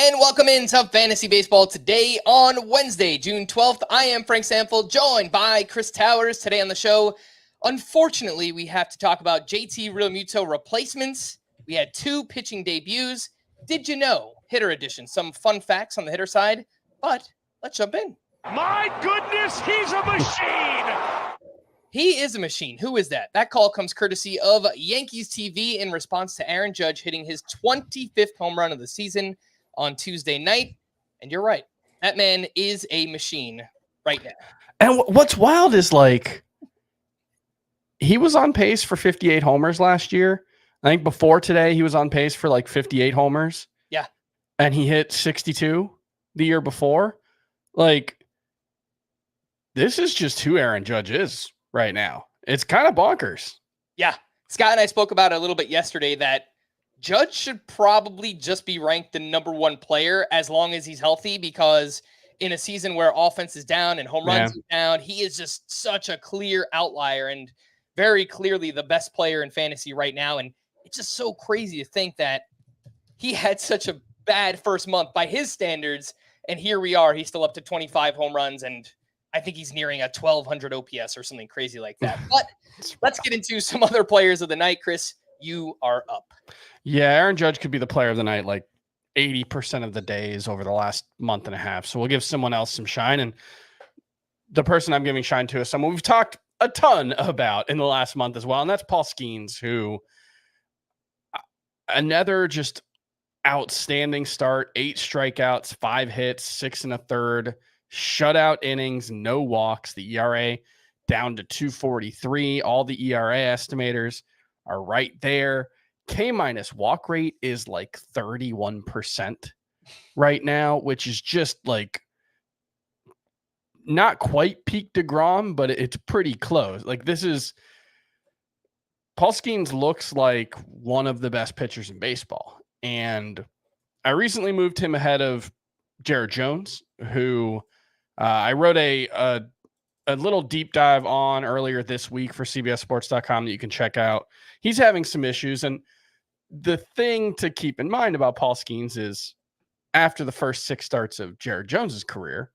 And welcome into Fantasy Baseball today on Wednesday, June 12th. I am Frank Stampfl, joined by Chris Towers. Today on the show, unfortunately, we have to talk about JT Realmuto replacements. We had 2 pitching debuts. Did you know? Hitter edition. Some fun facts on the hitter side, but let's jump in. My goodness, he's a machine! He is a machine. Who is that? That call comes courtesy of Yankees TV in response to Aaron Judge hitting his 25th home run of the season on Tuesday night. And you're right. That man is a machine right now. And what's wild is, like, he was on pace for 58 homers last year. I think before today, he was on pace for like 58 homers. Yeah. And he hit 62 the year before. Like, this is just who Aaron Judge is right now. It's kind of bonkers. Yeah. Scott and I spoke about it a little bit yesterday that Judge should probably just be ranked the number 1 player as long as he's healthy, because in a season where offense is down and home runs are down, he is just such a clear outlier and very clearly the best player in fantasy right now. And it's just so crazy to think that he had such a bad first month by his standards. And here we are, he's still up to 25 home runs. And I think he's nearing a 1200 OPS or something crazy like that. But let's get into some other players of the night. Chris, you are up. Yeah, Aaron Judge could be the player of the night like 80% of the days over the last month and a half. So we'll give someone else some shine. And the person I'm giving shine to is someone we've talked a ton about in the last month as well. And that's Paul Skenes, who another just outstanding start, 8 strikeouts, 5 hits, 6 1/3, shutout innings, no walks. The ERA down to 2.43. All the ERA estimators are right there. K- walk rate is like 31% right now, which is just like not quite peak DeGrom, but it's pretty close. Like, this is Paul Skenes looks like one of the best pitchers in baseball. And I recently moved him ahead of Jared Jones, who I wrote a little deep dive on earlier this week for CBSSports.com that you can check out. He's having some issues. And the thing to keep in mind about Paul Skenes is after the first 6 starts of Jared Jones's career,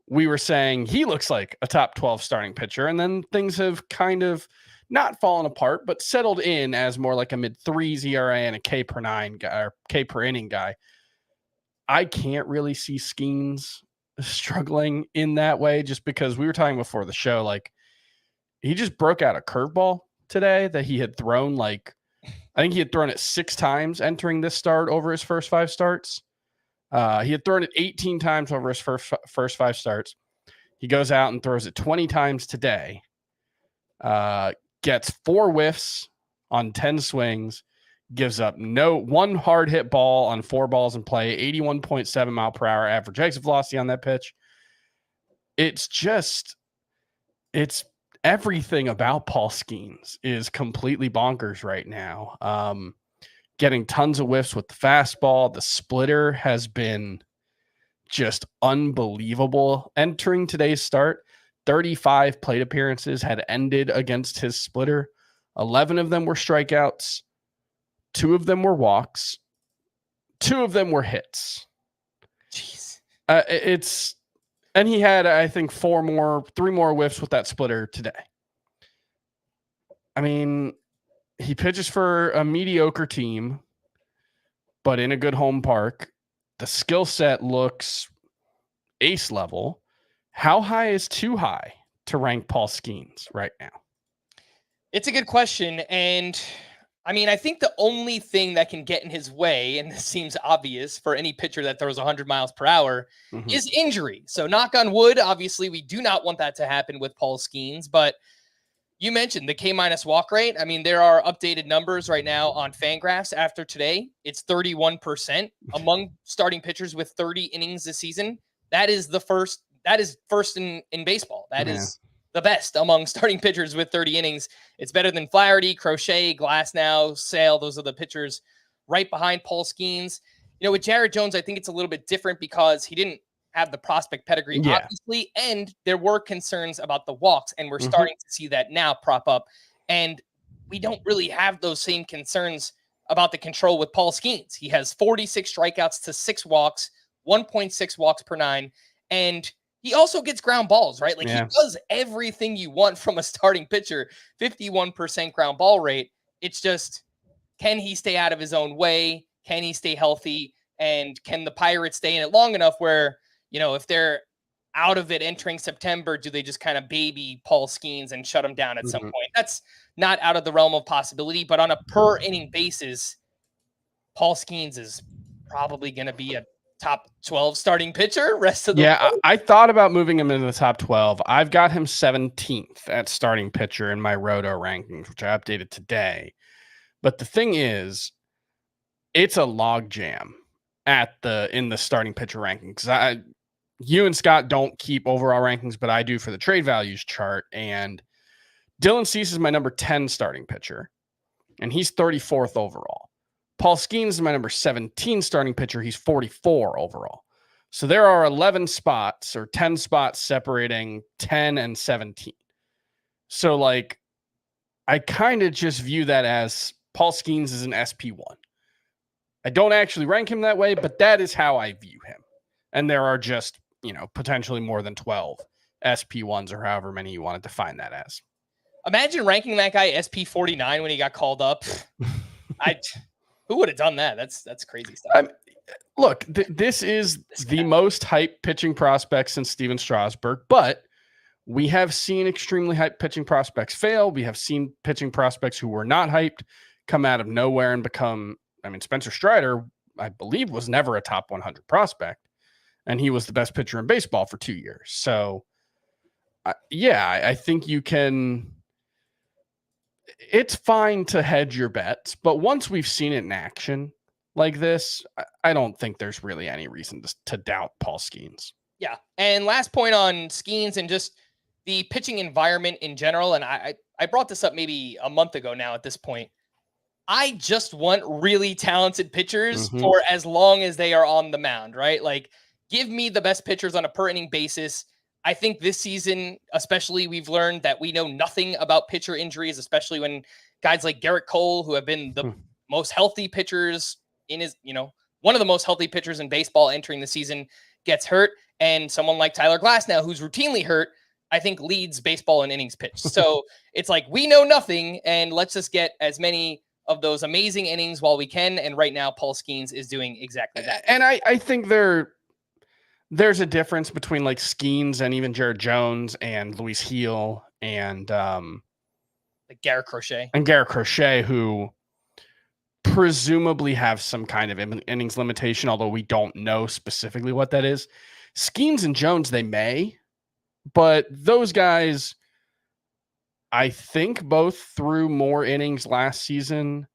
we were saying he looks like a top 12 starting pitcher. And then things have kind of not fallen apart, but settled in as more like a mid-3s ERA and a K per 9 guy or K per inning guy. I can't really see Skenes struggling in that way, just because we were talking before the show, like, he just broke out a curveball today that he had thrown, like, I think he had thrown it 6 times entering this start over his first 5 starts. He had thrown it 18 times over his first 5 starts. He goes out and throws it 20 times today. Gets 4 whiffs on 10 swings. Gives up 1 hard hit ball on 4 balls in play. 81.7 mile per hour average exit velocity on that pitch. It's everything about Paul Skenes is completely bonkers right now. Getting tons of whiffs with the fastball. The splitter has been just unbelievable. Entering today's start, 35 plate appearances had ended against his splitter. 11 of them were strikeouts. 2 of them were walks. 2 of them were hits. Jeez. And he had, I think, 3 more whiffs with that splitter today. I mean, he pitches for a mediocre team, but in a good home park. The skill set looks ace level. How high is too high to rank Paul Skenes right now? It's a good question. And I mean, I think the only thing that can get in his way, and this seems obvious for any pitcher that throws 100 miles per hour, is injury. So knock on wood, obviously we do not want that to happen with Paul Skenes, but you mentioned the K- walk rate. I mean, there are updated numbers right now on Fangraphs after today. It's 31% among starting pitchers with 30 innings this season. That is first in baseball. That is the best among starting pitchers with 30 innings. It's better than Flaherty, Crochet, Glasnow, Sale. Those are the pitchers right behind Paul Skenes. You know, with Jared Jones, I think it's a little bit different because he didn't have the prospect pedigree, obviously, and there were concerns about the walks, and we're starting to see that now prop up. And we don't really have those same concerns about the control with Paul Skenes. He has 46 strikeouts to 6 walks, 1.6 walks per 9, and he also gets ground balls, right? Like, he does everything you want from a starting pitcher. 51% ground ball rate. It's just, can he stay out of his own way? Can he stay healthy? And can the Pirates stay in it long enough where, if they're out of it entering September, do they just kind of baby Paul Skenes and shut him down at some point? That's not out of the realm of possibility, but on a per inning basis, Paul Skenes is probably going to be a top 12 starting pitcher rest of the way. I thought about moving him into the top 12. I've got him 17th at starting pitcher in my Roto rankings, which I updated today. But the thing is, it's a log jam in the starting pitcher rankings. You and Scott don't keep overall rankings, but I do for the trade values chart. And Dylan Cease is my number 10 starting pitcher, and he's 34th overall. Paul Skenes is my number 17 starting pitcher. He's 44 overall. So there are 11 spots or 10 spots separating 10 and 17. So, like, I kind of just view that as Paul Skenes is an SP1. I don't actually rank him that way, but that is how I view him. And there are just, potentially more than 12 SP1s or however many you want to define that as. Imagine ranking that guy SP49 when he got called up. Who would have done that? That's crazy stuff. Look, this is the most hyped pitching prospect since Steven Strasburg, but we have seen extremely hyped pitching prospects fail. We have seen pitching prospects who were not hyped come out of nowhere and become, Spencer Strider, I believe, was never a top 100 prospect, and he was the best pitcher in baseball for 2 years. So, I think you can. It's fine to hedge your bets, but once we've seen it in action like this, I don't think there's really any reason to doubt Paul Skenes. Yeah. And last point on Skenes and just the pitching environment in general. And I brought this up maybe a month ago now at this point. I just want really talented pitchers for as long as they are on the mound, right? Like, give me the best pitchers on a per inning basis. I think this season, especially, we've learned that we know nothing about pitcher injuries, especially when guys like Garrett Cole, who have been the most healthy pitchers one of the most healthy pitchers in baseball entering the season, gets hurt. And someone like Tyler Glasnow, who's routinely hurt, I think leads baseball in innings pitched. So it's like, we know nothing, and let's just get as many of those amazing innings while we can. And right now, Paul Skenes is doing exactly that. And I think there's a difference between like Skenes and even Jared Jones and Luis Heel and like Garrett Crochet. And Garrett Crochet, who presumably have some kind of innings limitation, although we don't know specifically what that is. Skenes and Jones, they may, but those guys, I think, both threw more innings last season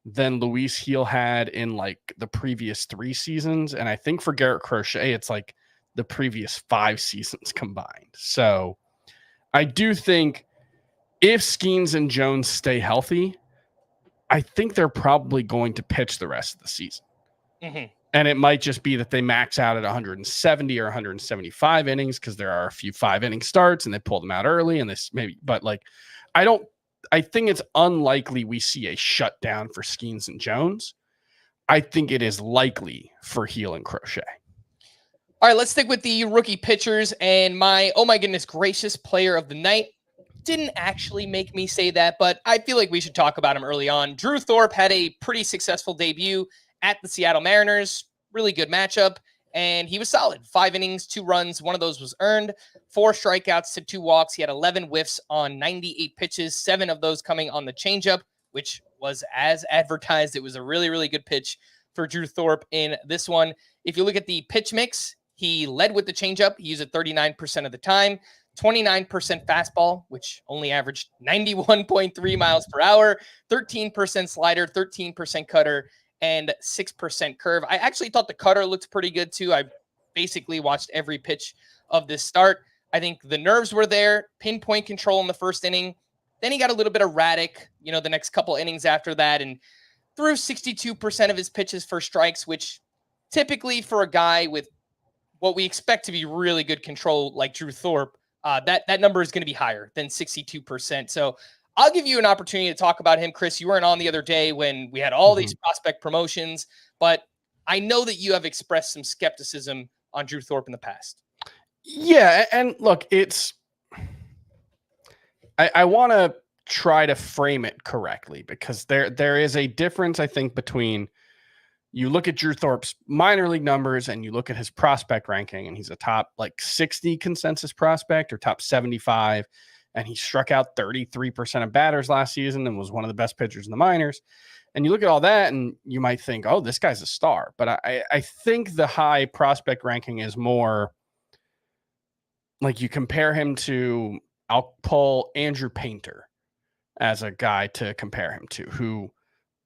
than Luis Heel had in like the previous 3 seasons. And I think for Garrett Crochet, it's like the previous 5 seasons combined. So I do think if Skenes and Jones stay healthy, I think they're probably going to pitch the rest of the season. And it might just be that they max out at 170 or 175 innings because there are a few 5-inning starts and they pull them out early and this maybe, but like, I think it's unlikely we see a shutdown for Skenes and Jones. I think it is likely for Heel and Crochet. All right, let's stick with the rookie pitchers, and my, oh my goodness gracious, player of the night didn't actually make me say that, but I feel like we should talk about him early on. Drew Thorpe had a pretty successful debut at the Seattle Mariners. Really good matchup, and he was solid. 5 innings, 2 runs. One of those was earned. 4 strikeouts to 2 walks. He had 11 whiffs on 98 pitches, 7 of those coming on the changeup, which was as advertised. It was a really, really good pitch for Drew Thorpe in this one. If you look at the pitch mix, he led with the changeup. He used it 39% of the time. 29% fastball, which only averaged 91.3 miles per hour, 13% slider, 13% cutter, and 6% curve. I actually thought the cutter looked pretty good too. I basically watched every pitch of this start. I think the nerves were there, pinpoint control in the first inning. Then he got a little bit erratic, the next couple innings after that, and threw 62% of his pitches for strikes, which typically for a guy with what we expect to be really good control like Drew Thorpe, that number is going to be higher than 62%. So I'll give you an opportunity to talk about him, Chris. You weren't on the other day when we had all these prospect promotions, but I know that you have expressed some skepticism on Drew Thorpe in the past. Yeah, and look, I want to try to frame it correctly, because there is a difference, I think, between you look at Drew Thorpe's minor league numbers and you look at his prospect ranking, and he's a top 60 consensus prospect or top 75, and he struck out 33% of batters last season and was one of the best pitchers in the minors. And you look at all that and you might think, oh, this guy's a star. But I think the high prospect ranking is more like you compare him to, I'll pull Andrew Painter as a guy to compare him to, who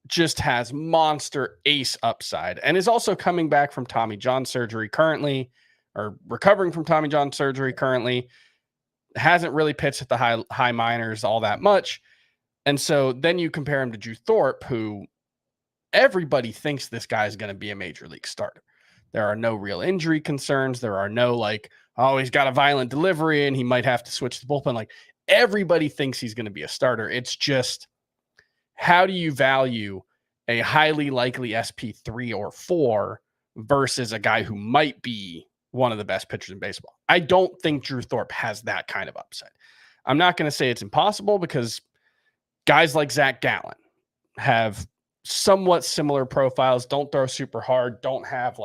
just has monster ace upside and is also coming back from Tommy John surgery currently, or recovering from Tommy John surgery currently, hasn't really pitched at the high minors all that much. And so then you compare him to Drew Thorpe, who everybody thinks this guy is going to be a major league starter. There are no real injury concerns. There are no he's got a violent delivery and he might have to switch the bullpen. Everybody thinks he's going to be a starter. It's just, how do you value a highly likely SP3 or 4 versus a guy who might be one of the best pitchers in baseball? I don't think Drew Thorpe has that kind of upside. I'm not going to say it's impossible, because guys like Zach Gallen have somewhat similar profiles, don't throw super hard, don't have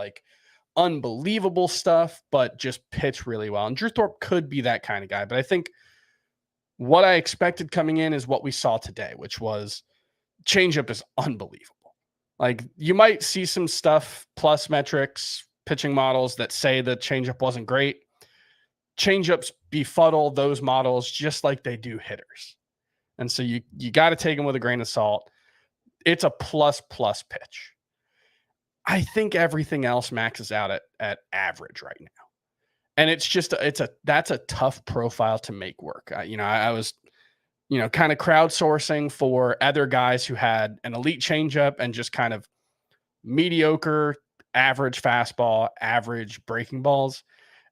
unbelievable stuff, but just pitch really well. And Drew Thorpe could be that kind of guy. But I think what I expected coming in is what we saw today, which was changeup is unbelievable. You might see some stuff, plus metrics, pitching models that say the changeup wasn't great. Changeups befuddle those models just like they do hitters. And so you got to take them with a grain of salt. It's a plus pitch. I think everything else maxes out at average right now. And it's just, that's a tough profile to make work. I was, kind of crowdsourcing for other guys who had an elite changeup and just kind of mediocre, average fastball, average breaking balls.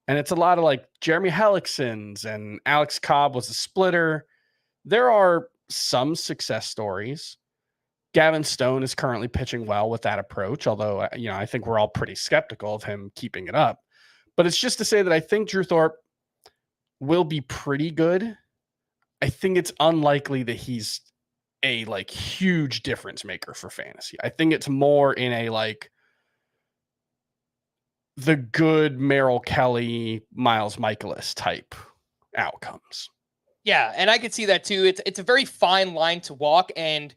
And it's a lot of Jeremy Hellickson's, and Alex Cobb was a splitter. There are some success stories. Gavin Stone is currently pitching well with that approach, although, I think we're all pretty skeptical of him keeping it up. But it's just to say that I think Drew Thorpe will be pretty good. I think it's unlikely that he's a huge difference maker for fantasy. I think it's more in a the good Merrill Kelly, Miles Michaelis type outcomes. Yeah, and I could see that too. It's a very fine line to walk, and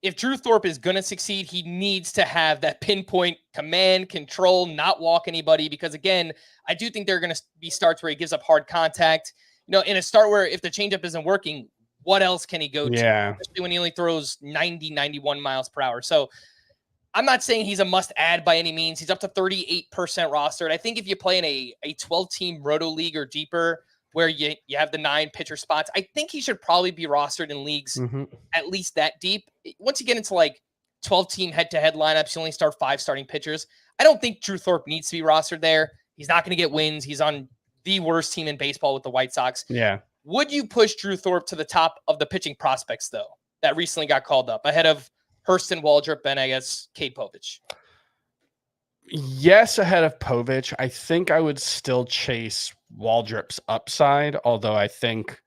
if Drew Thorpe is going to succeed, he needs to have that pinpoint command, control, not walk anybody, because again, I do think there are going to be starts where he gives up hard contact. In a start where if the changeup isn't working, what else can he go to? Especially when he only throws 90, 91 miles per hour. So I'm not saying he's a must add by any means. He's up to 38% rostered. I think if you play in a 12-team roto league or deeper, where you have the 9 pitcher spots, I think he should probably be rostered in leagues at least that deep. Once you get into 12-team head-to-head lineups, you only start 5 starting pitchers. I don't think Drew Thorpe needs to be rostered there. He's not going to get wins. He's on the worst team in baseball with the White Sox. Yeah. Would you push Drew Thorpe to the top of the pitching prospects, though, that recently got called up, ahead of Hurston Waldrop and, I guess, Cade Povich? Yes, ahead of Povich. I think I would still chase Waldrop's upside, although I think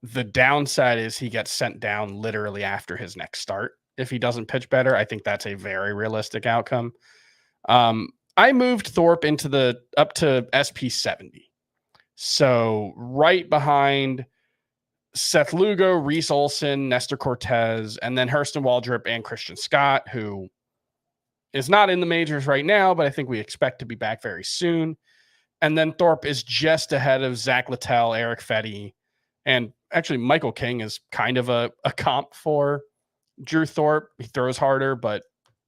the downside is he gets sent down literally after his next start if he doesn't pitch better. I think that's a very realistic outcome. I moved Thorpe up to SP 70. So right behind Seth Lugo, Reese Olson, Nestor Cortez, and then Hurston Waldrop and Christian Scott, who is not in the majors right now, but I think we expect to be back very soon. And then Thorpe is just ahead of Zach Littell, Eric Fetty, and actually Michael King is kind of a comp for Drew Thorpe. He throws harder, but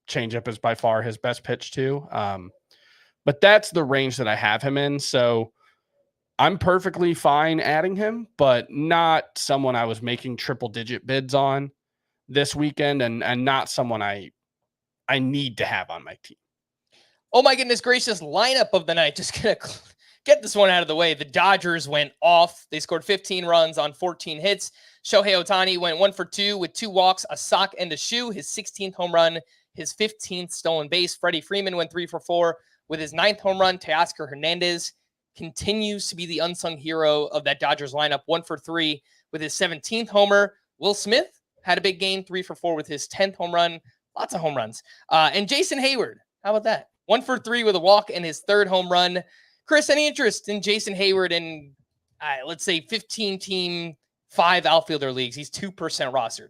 changeup is by far his best pitch too. But that's the range that I have him in. So I'm perfectly fine adding him, but not someone I was making triple-digit bids on this weekend, and not someone I need to have on my team. Oh my goodness gracious, lineup of the night. Just gonna get this one out of the way. The Dodgers went off. They scored 15 runs on 14 hits. Shohei Ohtani went 1 for 2 with 2 walks, a sock, and a shoe. His 16th home run, his 15th stolen base. Freddie Freeman went 3 for 4 with his 9th home run. Teoscar Hernandez continues to be the unsung hero of that Dodgers lineup, 1 for 3 with his 17th homer. Will Smith had a big game, 3 for 4 with his 10th home run. Lots of home runs. And Jason Hayward, how about that? 1 for 3 with a walk and his 3rd home run. Chris, any interest in Jason Hayward in, let's say, 15-team, 5 outfielder leagues? He's 2% rostered.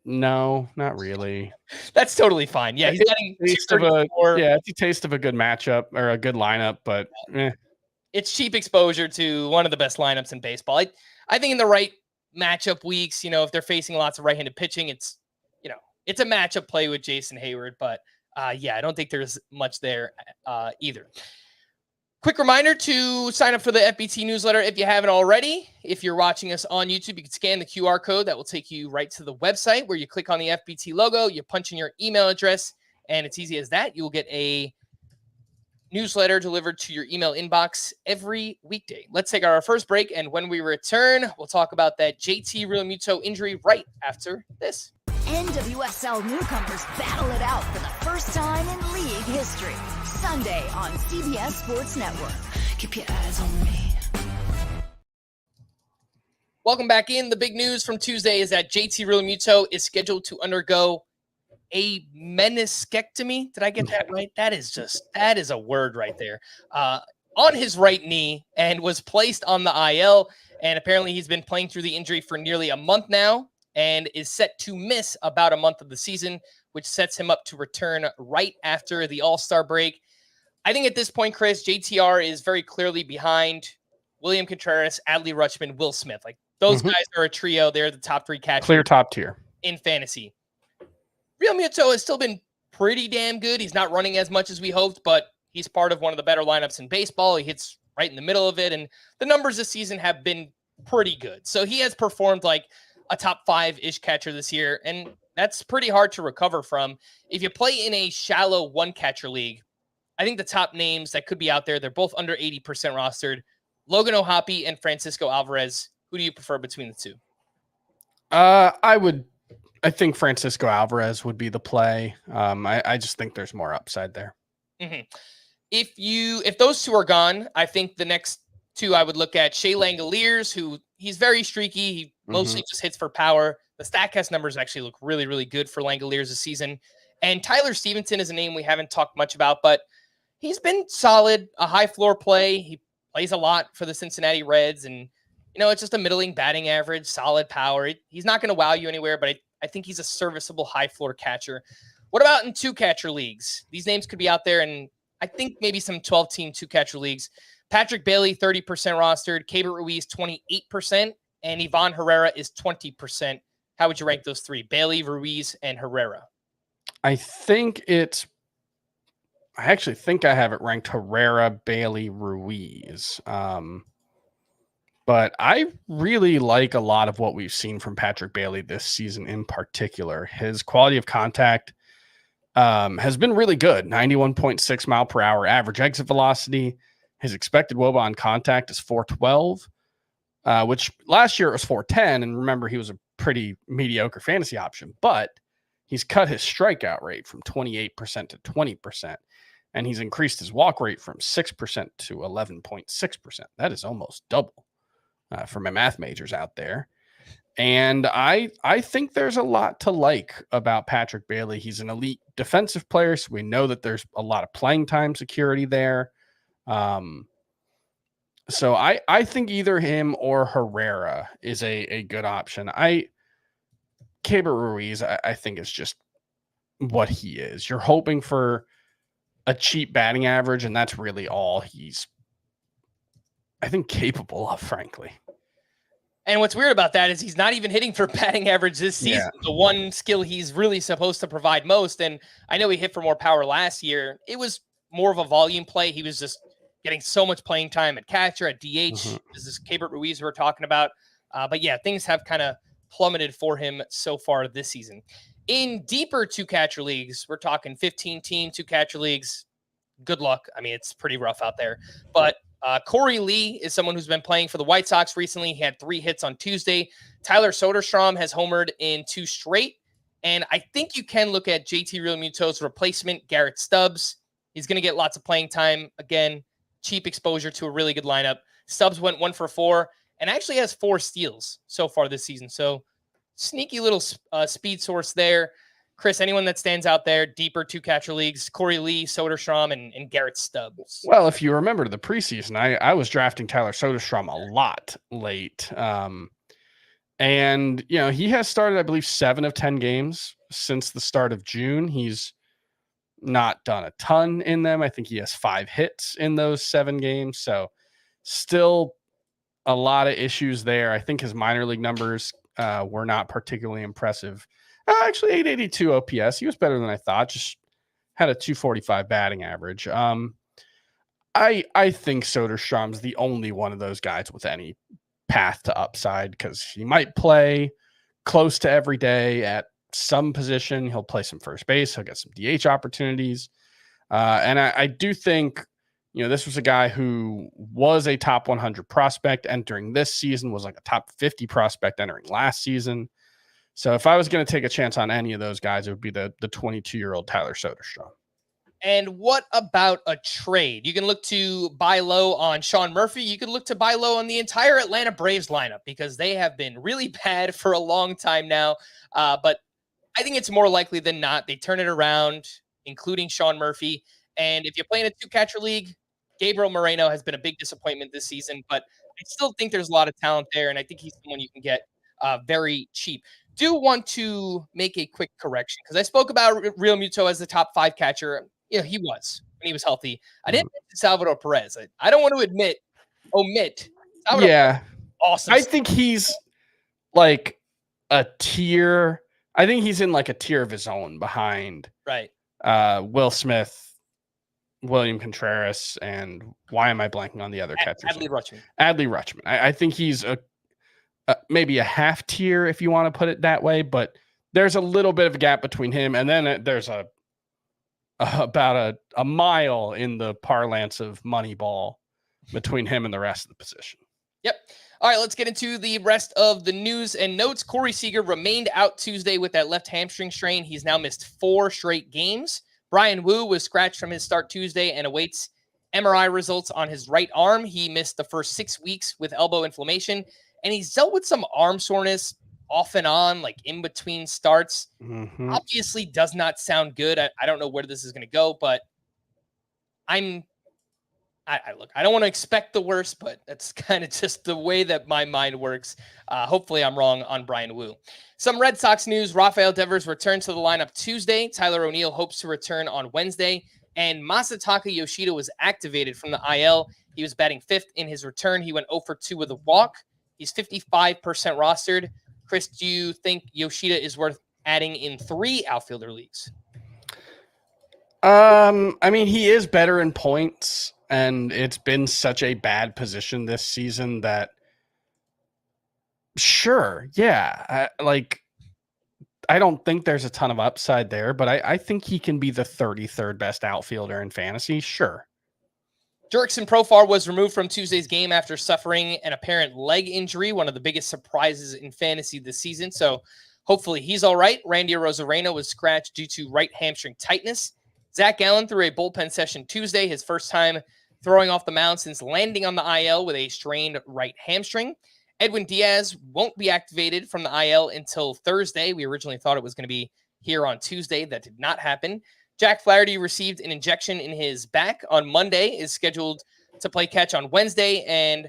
No, not really. That's totally fine. Yeah, he's getting it's a taste of a good matchup or a good lineup, but it's cheap exposure to one of the best lineups in baseball. I think in the right matchup weeks, if they're facing lots of right-handed pitching, it's a matchup play with Jason Hayward, but I don't think there's much there either. Quick reminder to sign up for the FBT newsletter if you haven't already. If you're watching us on YouTube, you can scan the QR code that will take you right to the website where you click on the FBT logo, you punch in your email address, and it's easy as that. You'll get a newsletter delivered to your email inbox every weekday. Let's take our first break, and when we return, we'll talk about that JT Realmuto injury right after this. NWSL newcomers battle it out for the first time in league history. Sunday on CBS Sports Network. Keep your eyes on me. Welcome back in. The big news from Tuesday is that JT Realmuto is scheduled to undergo a meniscectomy. Did I get that right? That is a word right there. On his right knee, and was placed on the IL. And apparently he's been playing through the injury for nearly a month now, and is set to miss about a month of the season, which sets him up to return right after the All-Star break. I think at this point, Chris, JTR is very clearly behind William Contreras, Adley Rutschman, Will Smith. Like, those guys are a trio. They're the top 3 catchers. Clear top tier in fantasy. Realmuto has still been pretty damn good. He's not running as much as we hoped, but he's part of one of the better lineups in baseball. He hits right in the middle of it, and the numbers this season have been pretty good. So he has performed like a top 5-ish catcher this year, and that's pretty hard to recover from. If you play in a shallow 1-catcher league, I think the top names that could be out there, they're both under 80% rostered. Logan O'Hoppe and Francisco Alvarez. Who do you prefer between the two? I think Francisco Alvarez would be the play. I just think there's more upside there. Mm-hmm. If those two are gone, I think the next two I would look at Shea Langoliers, who he's very streaky. He mostly just hits for power. The StatCast numbers actually look really, really good for Langoliers this season. And Tyler Stevenson is a name we haven't talked much about, but he's been solid, a high floor play. He plays a lot for the Cincinnati Reds, and it's just a middling batting average, solid power. He's not going to wow you anywhere, but I think he's a serviceable high floor catcher. What about in 2-catcher leagues? These names could be out there, and I think maybe some 12-team 2-catcher leagues. Patrick Bailey, 30% rostered. Keibert Ruiz, 28%. And Ivan Herrera is 20%. How would you rank those 3? Bailey, Ruiz, and Herrera. I actually think I have it ranked Herrera, Bailey, Ruiz. But I really like a lot of what we've seen from Patrick Bailey this season in particular. His quality of contact has been really good. 91.6 mile per hour average exit velocity. His expected WOBA on contact is 412, which last year it was 410. And remember, he was a pretty mediocre fantasy option, but he's cut his strikeout rate from 28% to 20%. And he's increased his walk rate from 6% to 11.6%. That is almost double for my math majors out there. And I think there's a lot to like about Patrick Bailey. He's an elite defensive player, so we know that there's a lot of playing time security there. So I think either him or Herrera is a good option. Keibert Ruiz, I think is just what he is. You're hoping for a cheap batting average, and that's really all he's, I think, capable of, frankly. And what's weird about that is he's not even hitting for batting average this season. Yeah. The one skill he's really supposed to provide most. And I know he hit for more power last year. It was more of a volume play. He was just getting so much playing time at catcher, at DH. This is Keibert Ruiz we're talking about. But yeah, things have kind of plummeted for him so far this season. In deeper 2-catcher leagues, we're talking 15-team 2-catcher leagues. good luck. I mean, it's pretty rough out there. But Corey Lee is someone who's been playing for the White Sox recently. He had 3 hits on Tuesday. Tyler Soderstrom has homered in 2 straight. And I think you can look at JT Realmuto's replacement, Garrett Stubbs. He's going to get lots of playing time. Again, cheap exposure to a really good lineup. Stubbs went 1 for 4 and actually has 4 steals so far this season. So sneaky little speed source there. Chris, anyone that stands out there, deeper 2-catcher leagues, Corey Lee, Soderstrom, and Garrett Stubbs? Well, if you remember the preseason, I was drafting Tyler Soderstrom a lot late. And, he has started, I believe, 7 of 10 games since the start of June. He's not done a ton in them. I think he has 5 hits in those 7 games. So still a lot of issues there. I think his minor league numbers were not particularly impressive. Actually, 882 OPS. He was better than I thought. Just had a 245 batting average. I think Soderstrom's the only one of those guys with any path to upside because he might play close to every day at some position. He'll play some first base. He'll get some DH opportunities. And I do think, this was a guy who was a top 100 prospect entering this season, was like a top 50 prospect entering last season. So if I was going to take a chance on any of those guys, it would be the 22-year-old Tyler Soderstrom. And what about a trade? You can look to buy low on Sean Murphy. You can look to buy low on the entire Atlanta Braves lineup because they have been really bad for a long time now. But I think it's more likely than not they turn it around, including Sean Murphy. And if you're playing a 2-catcher league, Gabriel Moreno has been a big disappointment this season, but I still think there's a lot of talent there, and I think he's someone you can get very cheap. Do want to make a quick correction because I spoke about Realmuto as the top 5 catcher. He was when he was healthy. I didn't mention Salvador Perez. I don't want to omit. Salvador Yeah. Perez, awesome. I think he's like a tier. I think he's in like a tier of his own behind right. Will Smith, William Contreras, and why am I blanking on the other catchers? Adley Rutschman. I think he's maybe a half tier if you want to put it that way, but there's a little bit of a gap between him and then there's about a mile in the parlance of Moneyball between him and the rest of the position. Yep. All right, let's get into the rest of the news and notes. Corey Seager remained out Tuesday with that left hamstring strain. He's now missed 4 straight games. Brian Wu was scratched from his start Tuesday and awaits MRI results on his right arm. He missed the first 6 weeks with elbow inflammation, and he's dealt with some arm soreness off and on, like in between starts. Mm-hmm. Obviously does not sound good. I don't know where this is going to go, but I don't want to expect the worst, but that's kind of just the way that my mind works. Hopefully I'm wrong on Brian Wu. Some Red Sox news. Rafael Devers returned to the lineup Tuesday. Tyler O'Neill hopes to return on Wednesday. And Masataka Yoshida was activated from the IL. He was batting 5th in his return. He went 0 for 2 with a walk. He's 55% rostered. Chris, do you think Yoshida is worth adding in 3 outfielder leagues? I mean, he is better in points, and it's been such a bad position this season that sure, yeah. I don't think there's a ton of upside there, but I think he can be the 33rd best outfielder in fantasy. Sure. Jurickson Profar was removed from Tuesday's game after suffering an apparent leg injury, one of the biggest surprises in fantasy this season. So hopefully he's all right. Randy Arozarena was scratched due to right hamstring tightness. Zach Gallen threw a bullpen session Tuesday, his first time throwing off the mound since landing on the IL with a strained right hamstring. Edwin Diaz won't be activated from the IL until Thursday. We originally thought it was going to be here on Tuesday. That did not happen. Jack Flaherty received an injection in his back on Monday, is scheduled to play catch on Wednesday, and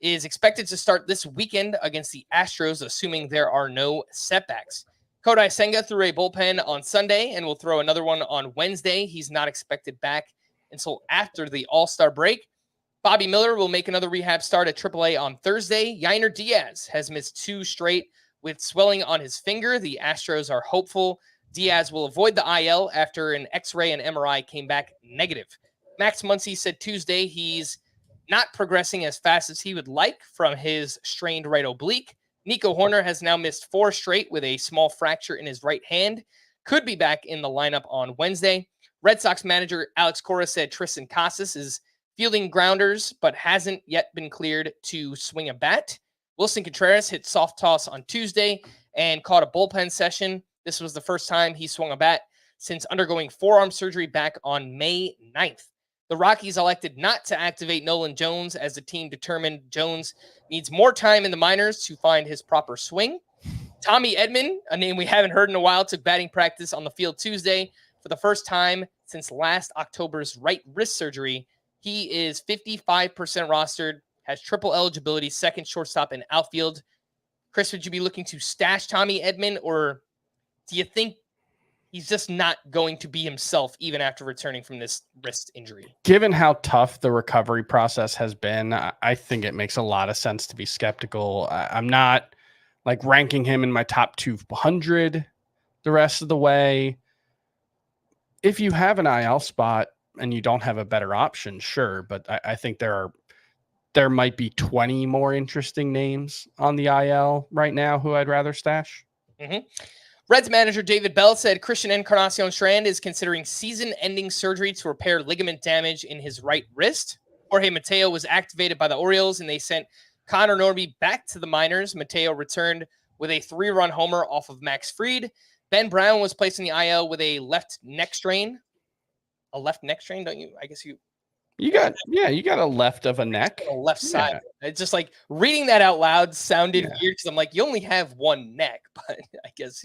is expected to start this weekend against the Astros, assuming there are no setbacks. Kodai Senga threw a bullpen on Sunday and will throw another one on Wednesday. He's not expected back until after the All-Star break. Bobby Miller will make another rehab start at AAA on Thursday. Yainer Diaz has missed 2 straight with swelling on his finger. The Astros are hopeful Diaz will avoid the IL after an X-ray and MRI came back negative. Max Muncy said Tuesday he's not progressing as fast as he would like from his strained right oblique. Nico Horner has now missed 4 straight with a small fracture in his right hand. could be back in the lineup on Wednesday. Red Sox manager Alex Cora said Tristan Casas is fielding grounders, but hasn't yet been cleared to swing a bat. Wilson Contreras hit soft toss on Tuesday and caught a bullpen session. This was the first time he swung a bat since undergoing forearm surgery back on May 9th. The Rockies elected not to activate Nolan Jones as the team determined Jones needs more time in the minors to find his proper swing. Tommy Edman, a name we haven't heard in a while, took batting practice on the field Tuesday for the first time since last October's right wrist surgery. He is 55% rostered, has triple eligibility, second shortstop in outfield. Chris, would you be looking to stash Tommy Edman, or do you think he's just not going to be himself even after returning from this wrist injury? Given how tough the recovery process has been, I think it makes a lot of sense to be skeptical. I'm not like ranking him in my top 200 the rest of the way. If you have an IL spot and you don't have a better option, sure. But I think there might be 20 more interesting names on the IL right now who I'd rather stash. Mm-hmm. Reds manager David Bell said Christian Encarnacion Strand is considering season-ending surgery to repair ligament damage in his right wrist. Jorge Mateo was activated by the Orioles, and they sent Connor Norby back to the minors. Mateo returned with a 3-run homer off of Max Fried. Ben Brown was placed in the IL with a left neck strain. A left neck strain, don't you? I guess you got a left of a neck. The left side. Yeah. It's just like reading that out loud sounded weird because I'm like, you only have one neck, but I guess,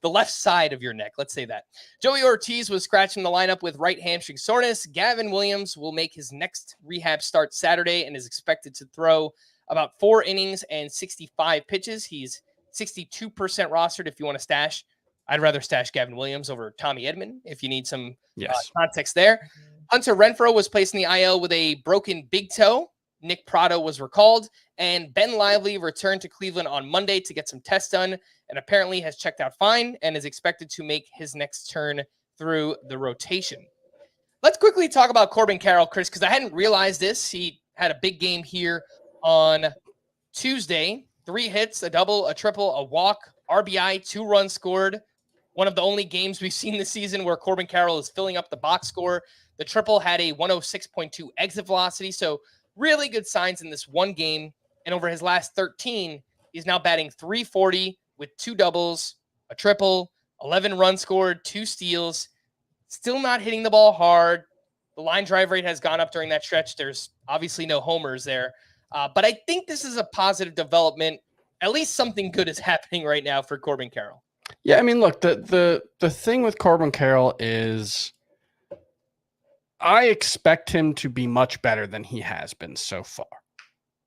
the left side of your neck. Let's say that. Joey Ortiz was scratching the lineup with right hamstring soreness. Gavin Williams will make his next rehab start Saturday and is expected to throw about 4 innings and 65 pitches. He's 62% rostered if you want to stash. I'd rather stash Gavin Williams over Tommy Edman if you need some context there. Hunter Renfroe was placed in the IL with a broken big toe. Nick Prado was recalled, and Ben Lively returned to Cleveland on Monday to get some tests done and apparently has checked out fine and is expected to make his next turn through the rotation. Let's quickly talk about Corbin Carroll, Chris, because I hadn't realized this. He had a big game here on Tuesday. 3 hits, a double, a triple, a walk, RBI, 2 runs scored. One of the only games we've seen this season where Corbin Carroll is filling up the box score. The triple had a 106.2 exit velocity, so really good signs in this one game. And over his last 13, he's now batting .340 with 2 doubles, a triple, 11 runs scored, 2 steals. Still not hitting the ball hard. The line drive rate has gone up during that stretch. There's obviously no homers there. But I think this is a positive development. At least something good is happening right now for Corbin Carroll. Yeah, I mean, look, the thing with Corbin Carroll is I expect him to be much better than he has been so far.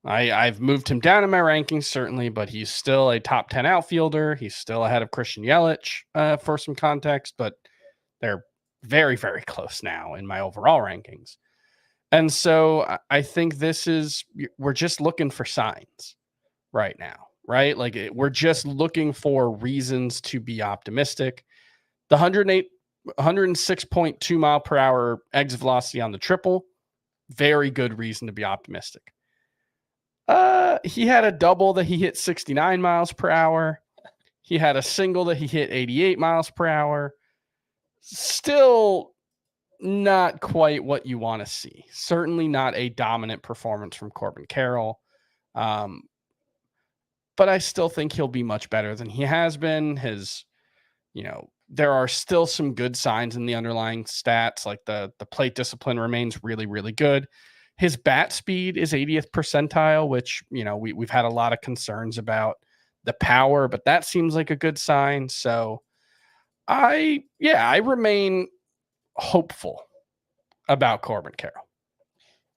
I've moved him down in my rankings, certainly, but he's still a top 10 outfielder. He's still ahead of Christian Yelich for some context, but they're very, very close now in my overall rankings. And so I think we're just looking for signs right now, right? Like we're just looking for reasons to be optimistic. The 106.2 mile per hour exit velocity on the triple, very good reason to be optimistic. He had a double that he hit 69 miles per hour. He had a single that he hit 88 miles per hour. Still not quite what you want to see. Certainly not a dominant performance from Corbin Carroll. But I still think he'll be much better than he has been. There are still some good signs in the underlying stats, like the plate discipline remains really, really good. His bat speed is 80th percentile, which, we've had a lot of concerns about the power, but that seems like a good sign. So I remain hopeful about Corbin Carroll.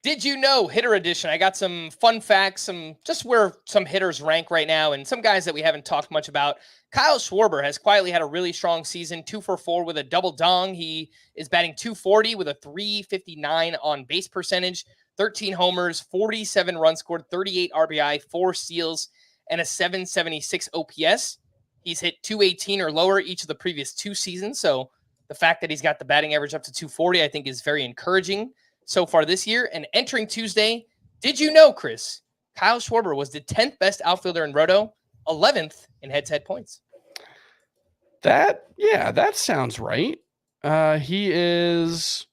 Did you know, Hitter Edition? I got some fun facts, just where some hitters rank right now, and some guys that we haven't talked much about. Kyle Schwarber has quietly had a really strong season, 2-for-4 with a double dong. He is batting .240 with a .359 on base percentage, 13 homers, 47 runs scored, 38 RBI, 4 steals, and a .776 OPS. He's hit .218 or lower each of the previous 2 seasons, so the fact that he's got the batting average up to .240, I think, is very encouraging so far this year. And entering Tuesday, did you know, Chris, Kyle Schwarber was the 10th best outfielder in Roto, 11th in head-to-head points. That sounds right. He is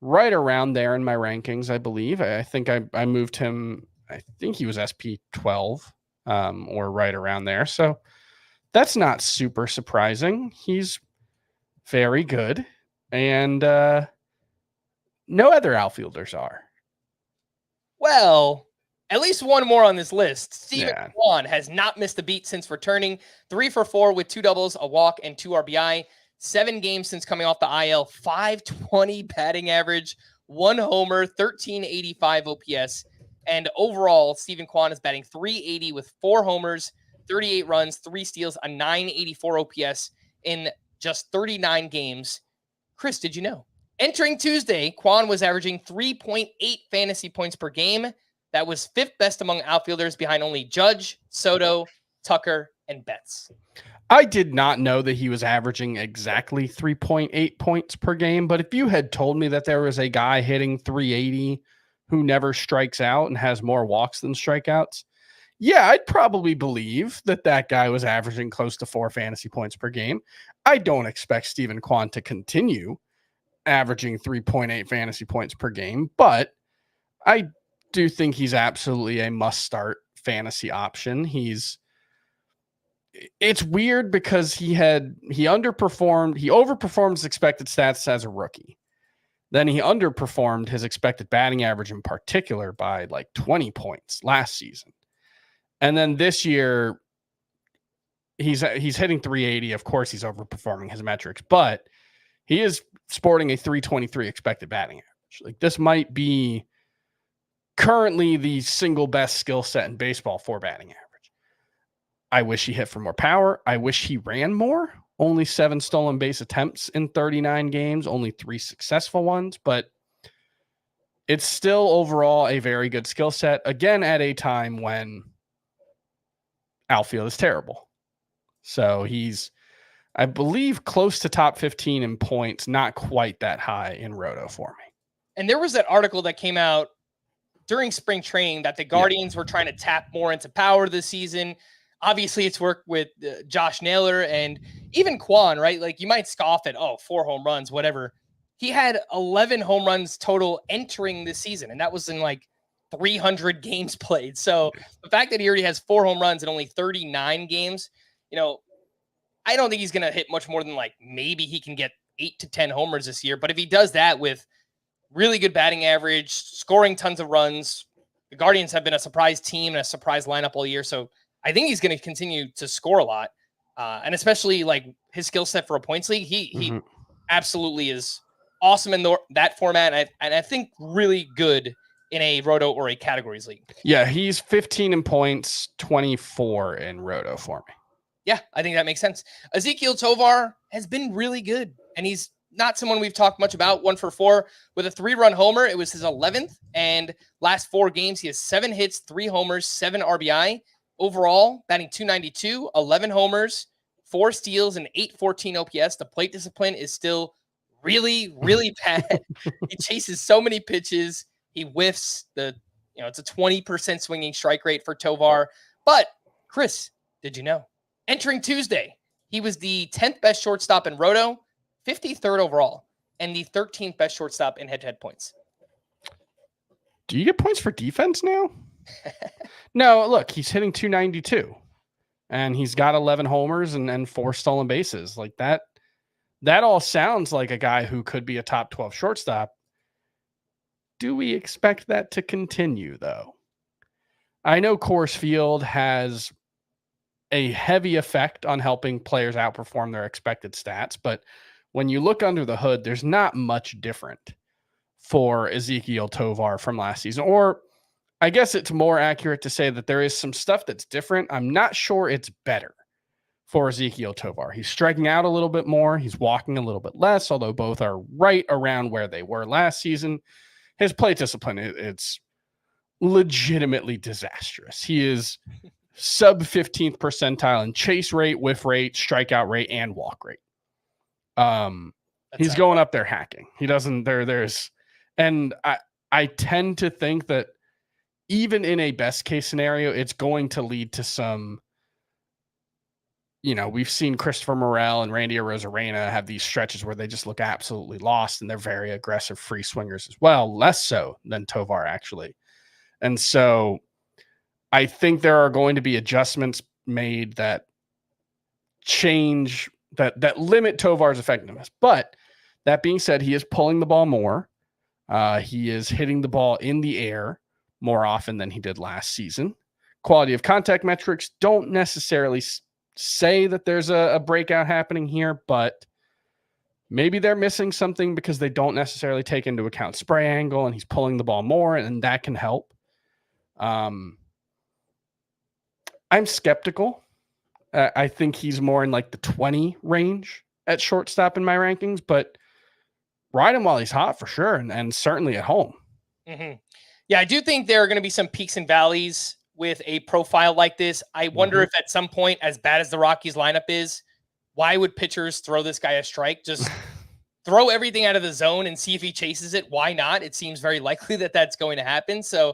right around there in my rankings, I believe. I think I moved him. I think he was SP 12, or right around there. So that's not super surprising. He's very good, and no other outfielders are. Well, at least one more on this list. Steven Yeah. Kwan has not missed a beat since returning. 3 for 4 with 2 doubles, a walk, and 2 RBI. 7 games since coming off the IL. 520 batting average, 1 homer, 1385 OPS. And overall, Steven Kwan is batting 380 with 4 homers, 38 runs, 3 steals, a 984 OPS in just 39 games. Chris, did you know? Entering Tuesday, Kwan was averaging 3.8 fantasy points per game. That was 5th best among outfielders behind only Judge, Soto, Tucker, and Betts. I did not know that he was averaging exactly 3.8 points per game, but if you had told me that there was a guy hitting 380 who never strikes out and has more walks than strikeouts, yeah, I'd probably believe that guy was averaging close to 4 fantasy points per game. I don't expect Steven Kwan to continue averaging 3.8 fantasy points per game, but I do think he's absolutely a must-start fantasy option. It's weird because he overperformed his expected stats as a rookie. Then he underperformed his expected batting average in particular by like 20 points last season. And then this year he's hitting 380. Of course, he's overperforming his metrics, but he is sporting a 323 expected batting average. Like, this might be currently the single best skill set in baseball for batting average. I wish he hit for more power. I wish he ran more. Only 7 stolen base attempts in 39 games, only 3 successful ones, but it's still overall a very good skill set. Again, at a time when outfield is terrible. So he's, I believe, close to top 15 in points, not quite that high in Roto for me. And there was that article that came out during spring training that the Guardians were trying to tap more into power this season. Obviously, it's worked with Josh Naylor and even Kwan, right? Like, you might scoff at, 4 home runs, whatever. He had 11 home runs total entering this season, and that was in like 300 games played. So the fact that he already has 4 home runs in only 39 games, I don't think he's going to hit much more than like maybe he can get 8 to 10 homers this year. But if he does that with really good batting average, scoring tons of runs, the Guardians have been a surprise team and a surprise lineup all year. So I think he's going to continue to score a lot. And especially like his skill set for a points league, he absolutely is awesome in that format. And I think really good in a Roto or a categories league. Yeah, he's 15 in points, 24 in Roto for me. Yeah, I think that makes sense. Ezequiel Tovar has been really good, and he's not someone we've talked much about. 1 for 4 with a 3-run homer. It was his 11th, and last 4 games, he has 7 hits, 3 homers, 7 RBI. Overall, batting .292, 11 homers, 4 steals, and 814 OPS. The plate discipline is still really, really bad. He chases so many pitches. He whiffs. It's a 20% swinging strike rate for Tovar. But, Chris, did you know? Entering Tuesday, he was the 10th best shortstop in Roto, 53rd overall, and the 13th best shortstop in head-to-head points. Do you get points for defense now? No, look, he's hitting .292, and he's got 11 homers and 4 stolen bases. Like that all sounds like a guy who could be a top 12 shortstop. Do we expect that to continue, though? I know Coors Field has a heavy effect on helping players outperform their expected stats, but when you look under the hood, there's not much different for Ezequiel Tovar from last season. Or I guess it's more accurate to say that there is some stuff that's different. I'm not sure it's better for Ezequiel Tovar. He's striking out a little bit more. He's walking a little bit less, although both are right around where they were last season. His plate discipline, it's legitimately disastrous. He is sub 15th percentile in chase rate, whiff rate, strikeout rate, and walk rate. He's going up there hacking. He doesn't and I tend to think that even in a best case scenario, it's going to lead to some we've seen Christopher Morel and Randy Arozarena have these stretches where they just look absolutely lost, and they're very aggressive free swingers as well, less so than Tovar actually. And so I think there are going to be adjustments made that change that limit Tovar's effectiveness. But that being said, he is pulling the ball more. He is hitting the ball in the air more often than he did last season. Quality of contact metrics don't necessarily say that there's a breakout happening here, but maybe they're missing something because they don't necessarily take into account spray angle, and he's pulling the ball more, and that can help. I'm skeptical. I think he's more in like the 20 range at shortstop in my rankings, but ride him while he's hot for sure, and certainly at home. Mm-hmm. Yeah, I do think there are going to be some peaks and valleys with a profile like this. I wonder if at some point, as bad as the Rockies lineup is, why would pitchers throw this guy a strike? Just throw everything out of the zone and see if he chases it. Why not? It seems very likely that that's going to happen. So,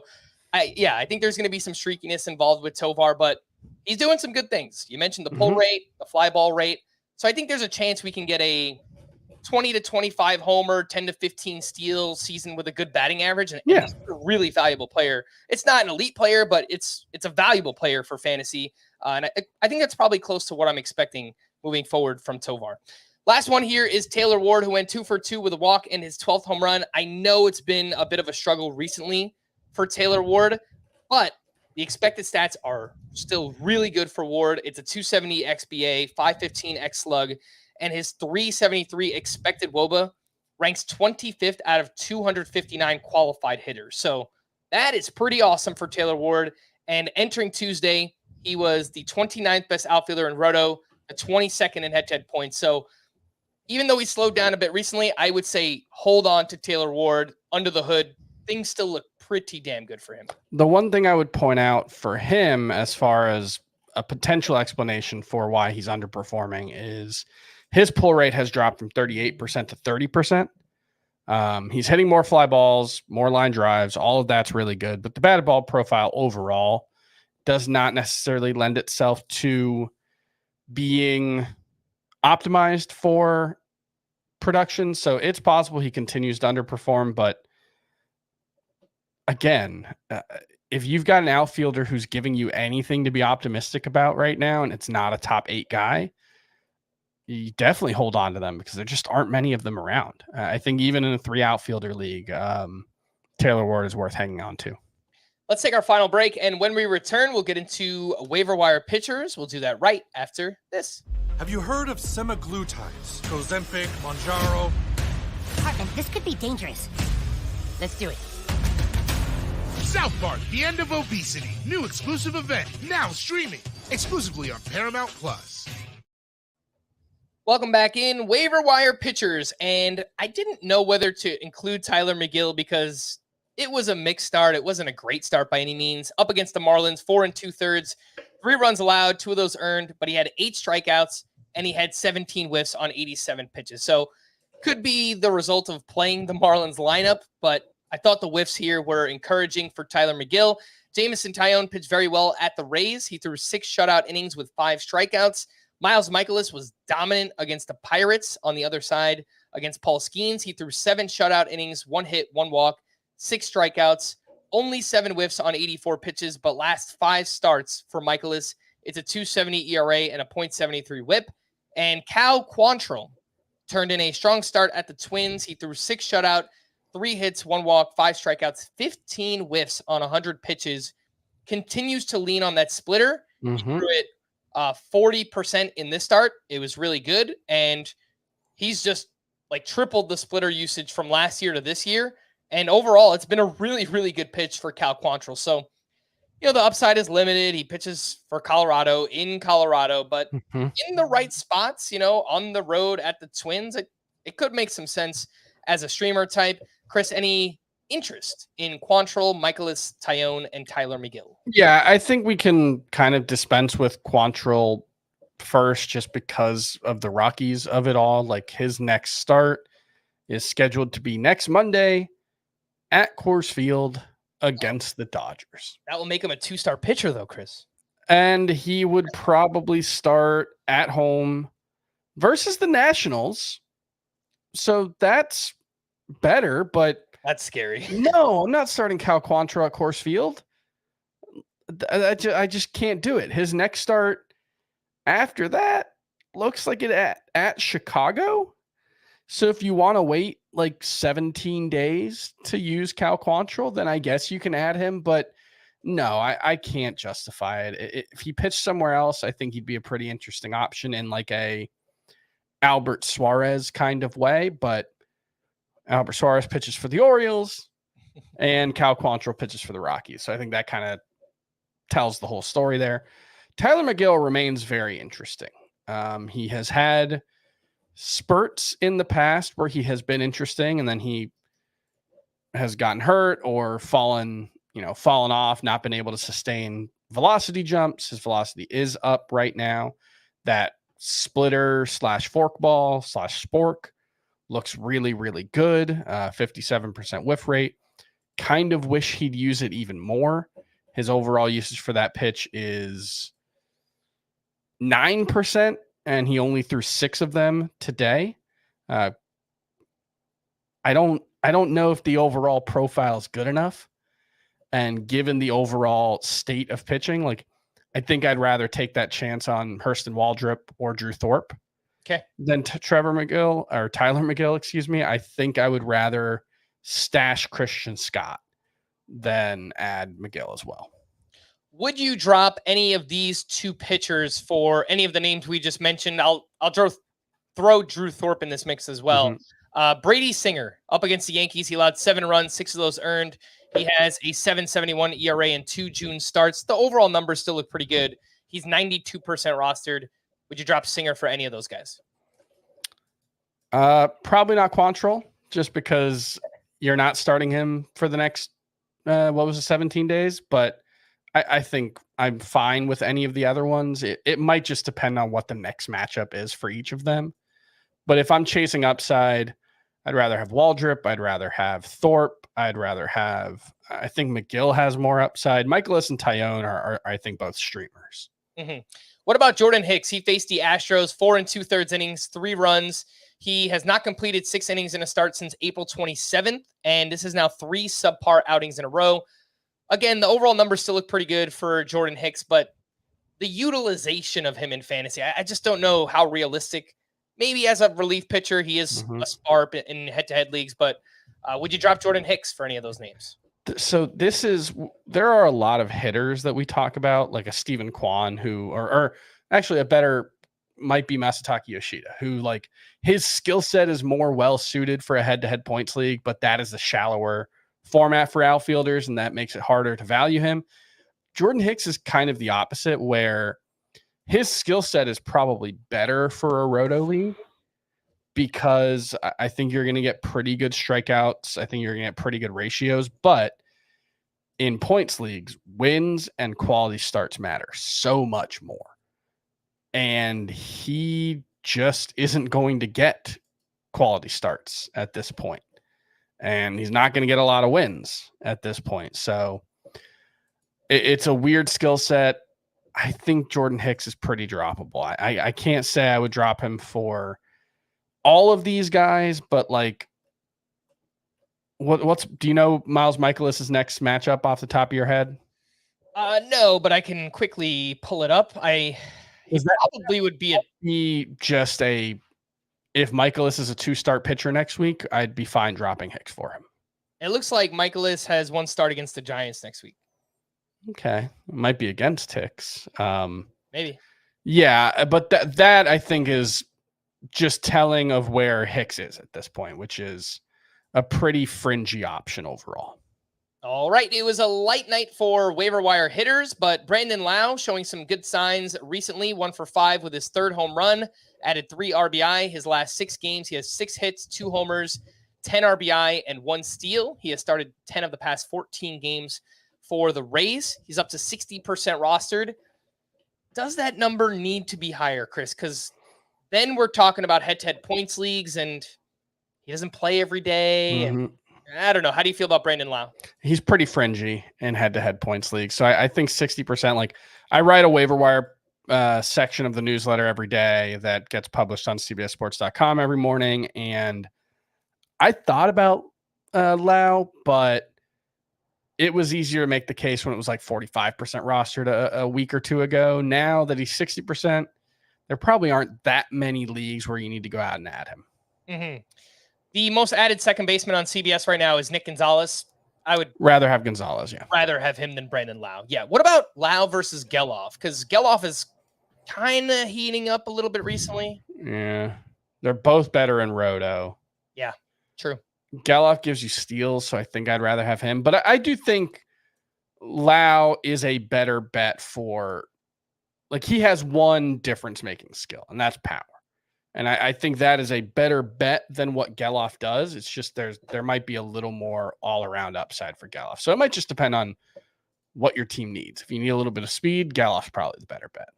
I think there's going to be some streakiness involved with Tovar, but he's doing some good things. You mentioned the pull rate, the fly ball rate. So I think there's a chance we can get a 20 to 25 homer, 10 to 15 steal season with a good batting average. And he's a really valuable player. It's not an elite player, but it's a valuable player for fantasy. And I think that's probably close to what I'm expecting moving forward from Tovar. Last one here is Taylor Ward, who went 2 for 2 with a walk and his 12th home run. I know it's been a bit of a struggle recently for Taylor Ward, but the expected stats are still really good for Ward. It's a 270 XBA, 515 X slug, and his 373 expected WOBA ranks 25th out of 259 qualified hitters. So that is pretty awesome for Taylor Ward. And entering Tuesday, he was the 29th best outfielder in Roto, the 22nd in head-to-head points. So even though he slowed down a bit recently, I would say hold on to Taylor Ward. Under the hood, things still look pretty damn good for him. The one thing I would point out for him as far as a potential explanation for why he's underperforming is his pull rate has dropped from 38% to 30%. He's hitting more fly balls, more line drives. All of that's really good. But the batted ball profile overall does not necessarily lend itself to being optimized for production. So it's possible he continues to underperform. But again, if you've got an outfielder who's giving you anything to be optimistic about right now, and it's not a top 8 guy, you definitely hold on to them because there just aren't many of them around. I think even in a 3 outfielder league, Taylor Ward is worth hanging on to. Let's take our final break. And when we return, we'll get into waiver wire pitchers. We'll do that right after this. Have you heard of semaglutides? Ozempic, Mounjaro? Hartman, this could be dangerous. Let's do it. South Park, The End of Obesity. New exclusive event, now streaming. Exclusively on Paramount Plus. Welcome back in waiver wire pitchers. And I didn't know whether to include Tyler McGill because it was a mixed start. It wasn't a great start by any means. Up against the Marlins, 4 2/3, 3 runs allowed, 2 of those earned, but he had 8 strikeouts and he had 17 whiffs on 87 pitches. So could be the result of playing the Marlins lineup, but I thought the whiffs here were encouraging for Tyler McGill. Jamison Tyone pitched very well at the Rays. He threw 6 shutout innings with 5 strikeouts. Miles Michaelis was dominant against the Pirates. On the other side, against Paul Skenes, he threw 7 shutout innings, 1 hit, 1 walk, 6 strikeouts, only 7 whiffs on 84 pitches, but last 5 starts for Michaelis, it's a 2.70 ERA and a .73 whip. And Cal Quantrill turned in a strong start at the Twins. He threw 6 shutout, 3 hits, 1 walk, 5 strikeouts, 15 whiffs on 100 pitches. Continues to lean on that splitter. He threw it 40% in this start. It was really good. And he's just like tripled the splitter usage from last year to this year. And overall, it's been a really, really good pitch for Cal Quantrill. So, the upside is limited. He pitches for Colorado in Colorado, but in the right spots, on the road at the Twins, it could make some sense as a streamer type. Chris, any interest in Quantrill, Michaelis, Tyone, and Tyler McGill? Yeah, I think we can kind of dispense with Quantrill first just because of the Rockies of it all. Like his next start is scheduled to be next Monday at Coors Field against the Dodgers. That will make him a 2-star pitcher though, Chris. And he would probably start at home versus the Nationals. So that's better, but that's scary. No, I'm not starting Cal Quantrill at Coors Field. I just can't do it. His next start after that looks like it at Chicago. So if you want to wait like 17 days to use Cal Quantrill, then I guess you can add him. But no, I can't justify it. If he pitched somewhere else, I think he'd be a pretty interesting option in like a Albert Suarez kind of way. But Albert Suarez pitches for the Orioles and Cal Quantrill pitches for the Rockies. So I think that kind of tells the whole story there. Tyler McGill remains very interesting. He has had spurts in the past where he has been interesting and then he has gotten hurt or fallen off, not been able to sustain velocity jumps. His velocity is up right now. That splitter / forkball / spork looks really, really good. 57% whiff rate. Kind of wish he'd use it even more. His overall usage for that pitch is 9%, and he only threw 6 of them today. I don't know if the overall profile is good enough. And given the overall state of pitching, like I think I'd rather take that chance on Hurston Waldrop or Drew Thorpe than Tyler McGill, excuse me. I think I would rather stash Christian Scott than add McGill as well. Would you drop any of these 2 pitchers for any of the names we just mentioned? I'll throw Drew Thorpe in this mix as well. Brady Singer up against the Yankees. He allowed 7 runs, 6 of those earned. He has a 7.71 ERA and 2 June starts. The overall numbers still look pretty good. He's 92% rostered. Would you drop Singer for any of those guys? Probably not Quantrill, just because you're not starting him for the next 17 days. But I think I'm fine with any of the other ones. It might just depend on what the next matchup is for each of them. But if I'm chasing upside, I'd rather have Waldrop. I'd rather have Thorpe. I think McGill has more upside. Michaelis and Tyone are I think, both streamers. What about Jordan Hicks? He faced the Astros 4 2/3 innings, 3 runs. He has not completed 6 innings in a start since April 27th, and this is now 3 subpar outings in a row. Again, the overall numbers still look pretty good for Jordan Hicks, but the utilization of him in fantasy, I just don't know how realistic. Maybe as a relief pitcher, he is a spark in head-to-head leagues, but would you drop Jordan Hicks for any of those names? So there are a lot of hitters that we talk about, like a Stephen Kwan, who, or actually a better might be Masataka Yoshida, who like his skill set is more well suited for a head-to-head points league, but that is the shallower format for outfielders, and that makes it harder to value him. Jordan Hicks is kind of the opposite, where his skill set is probably better for a roto league because I think you're going to get pretty good strikeouts. I think you're going to get pretty good ratios, but in points leagues, wins and quality starts matter so much more. And he just isn't going to get quality starts at this point. And he's not going to get a lot of wins at this point. So it's a weird skill set. I think Jordan Hicks is pretty droppable. I can't say I would drop him for all of these guys, but like, do you know Miles Michaelis' next matchup off the top of your head? No, but I can quickly pull it up. Probably would be if Michaelis is a 2-start pitcher next week, I'd be fine dropping Hicks for him. It looks like Michaelis has 1 start against the Giants next week. Okay. It might be against Hicks. Maybe. Yeah, but that I think is just telling of where Hicks is at this point, which is a pretty fringy option overall. All right. It was a light night for waiver wire hitters, but Brandon Lau showing some good signs recently. 1 for 5 with his 3rd home run, added 3 RBI. His last 6 games, he has 6 hits, 2 homers, 10 RBI, and 1 steal. He has started 10 of the past 14 games for the Rays. He's up to 60% rostered. Does that number need to be higher, Chris? Because then we're talking about head-to-head points leagues, and he doesn't play every day. And I don't know. How do you feel about Brandon Lau? He's pretty fringy in head-to-head points leagues. So I think 60%, like I write a waiver wire section of the newsletter every day that gets published on cbssports.com every morning. And I thought about Lau, but it was easier to make the case when it was like 45% rostered a week or two ago. Now that he's 60%, there probably aren't that many leagues where you need to go out and add him. Mm-hmm. The most added second baseman on CBS right now is Nick Gonzalez. I would rather have Gonzalez, rather have him than Brandon Lau. Yeah. What about Lau versus Geloff? Because Geloff is kind of heating up a little bit recently. Yeah. They're both better in Roto. Yeah, true. Geloff gives you steals, so I think I'd rather have him. But I do think Lau is a better bet for, like, he has one difference-making skill, and that's power. And I think that is a better bet than what Geloff does. It's just there might be a little more all-around upside for Geloff. So it might just depend on what your team needs. If you need a little bit of speed, Geloff's probably the better bet.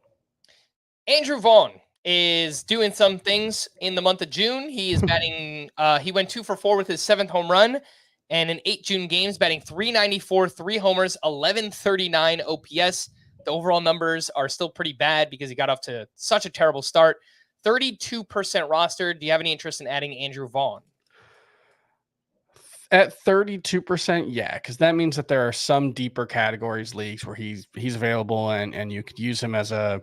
Andrew Vaughn is doing some things in the month of June. He is batting, he went 2 for 4 with his 7th home run, and in 8 June games, batting .394, 3 homers, 1139 OPS. The overall numbers are still pretty bad because he got off to such a terrible start. 32% rostered. Do you have any interest in adding Andrew Vaughn? At 32%, yeah, because that means that there are some deeper categories leagues where he's available and you could use him as a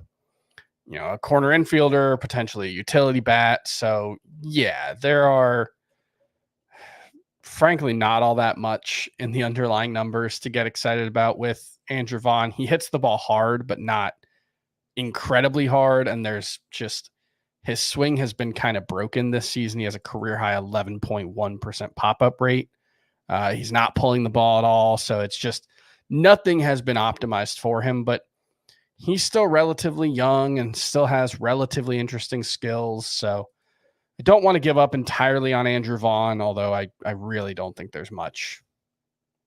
corner infielder, potentially a utility bat. So yeah, there are frankly not all that much in the underlying numbers to get excited about with Andrew Vaughn. He hits the ball hard, but not incredibly hard. And there's just, his swing has been kind of broken this season. He has a career high 11.1% pop-up rate. He's not pulling the ball at all. So it's just, nothing has been optimized for him, but he's still relatively young and still has relatively interesting skills. So I don't want to give up entirely on Andrew Vaughn, although I really don't think there's much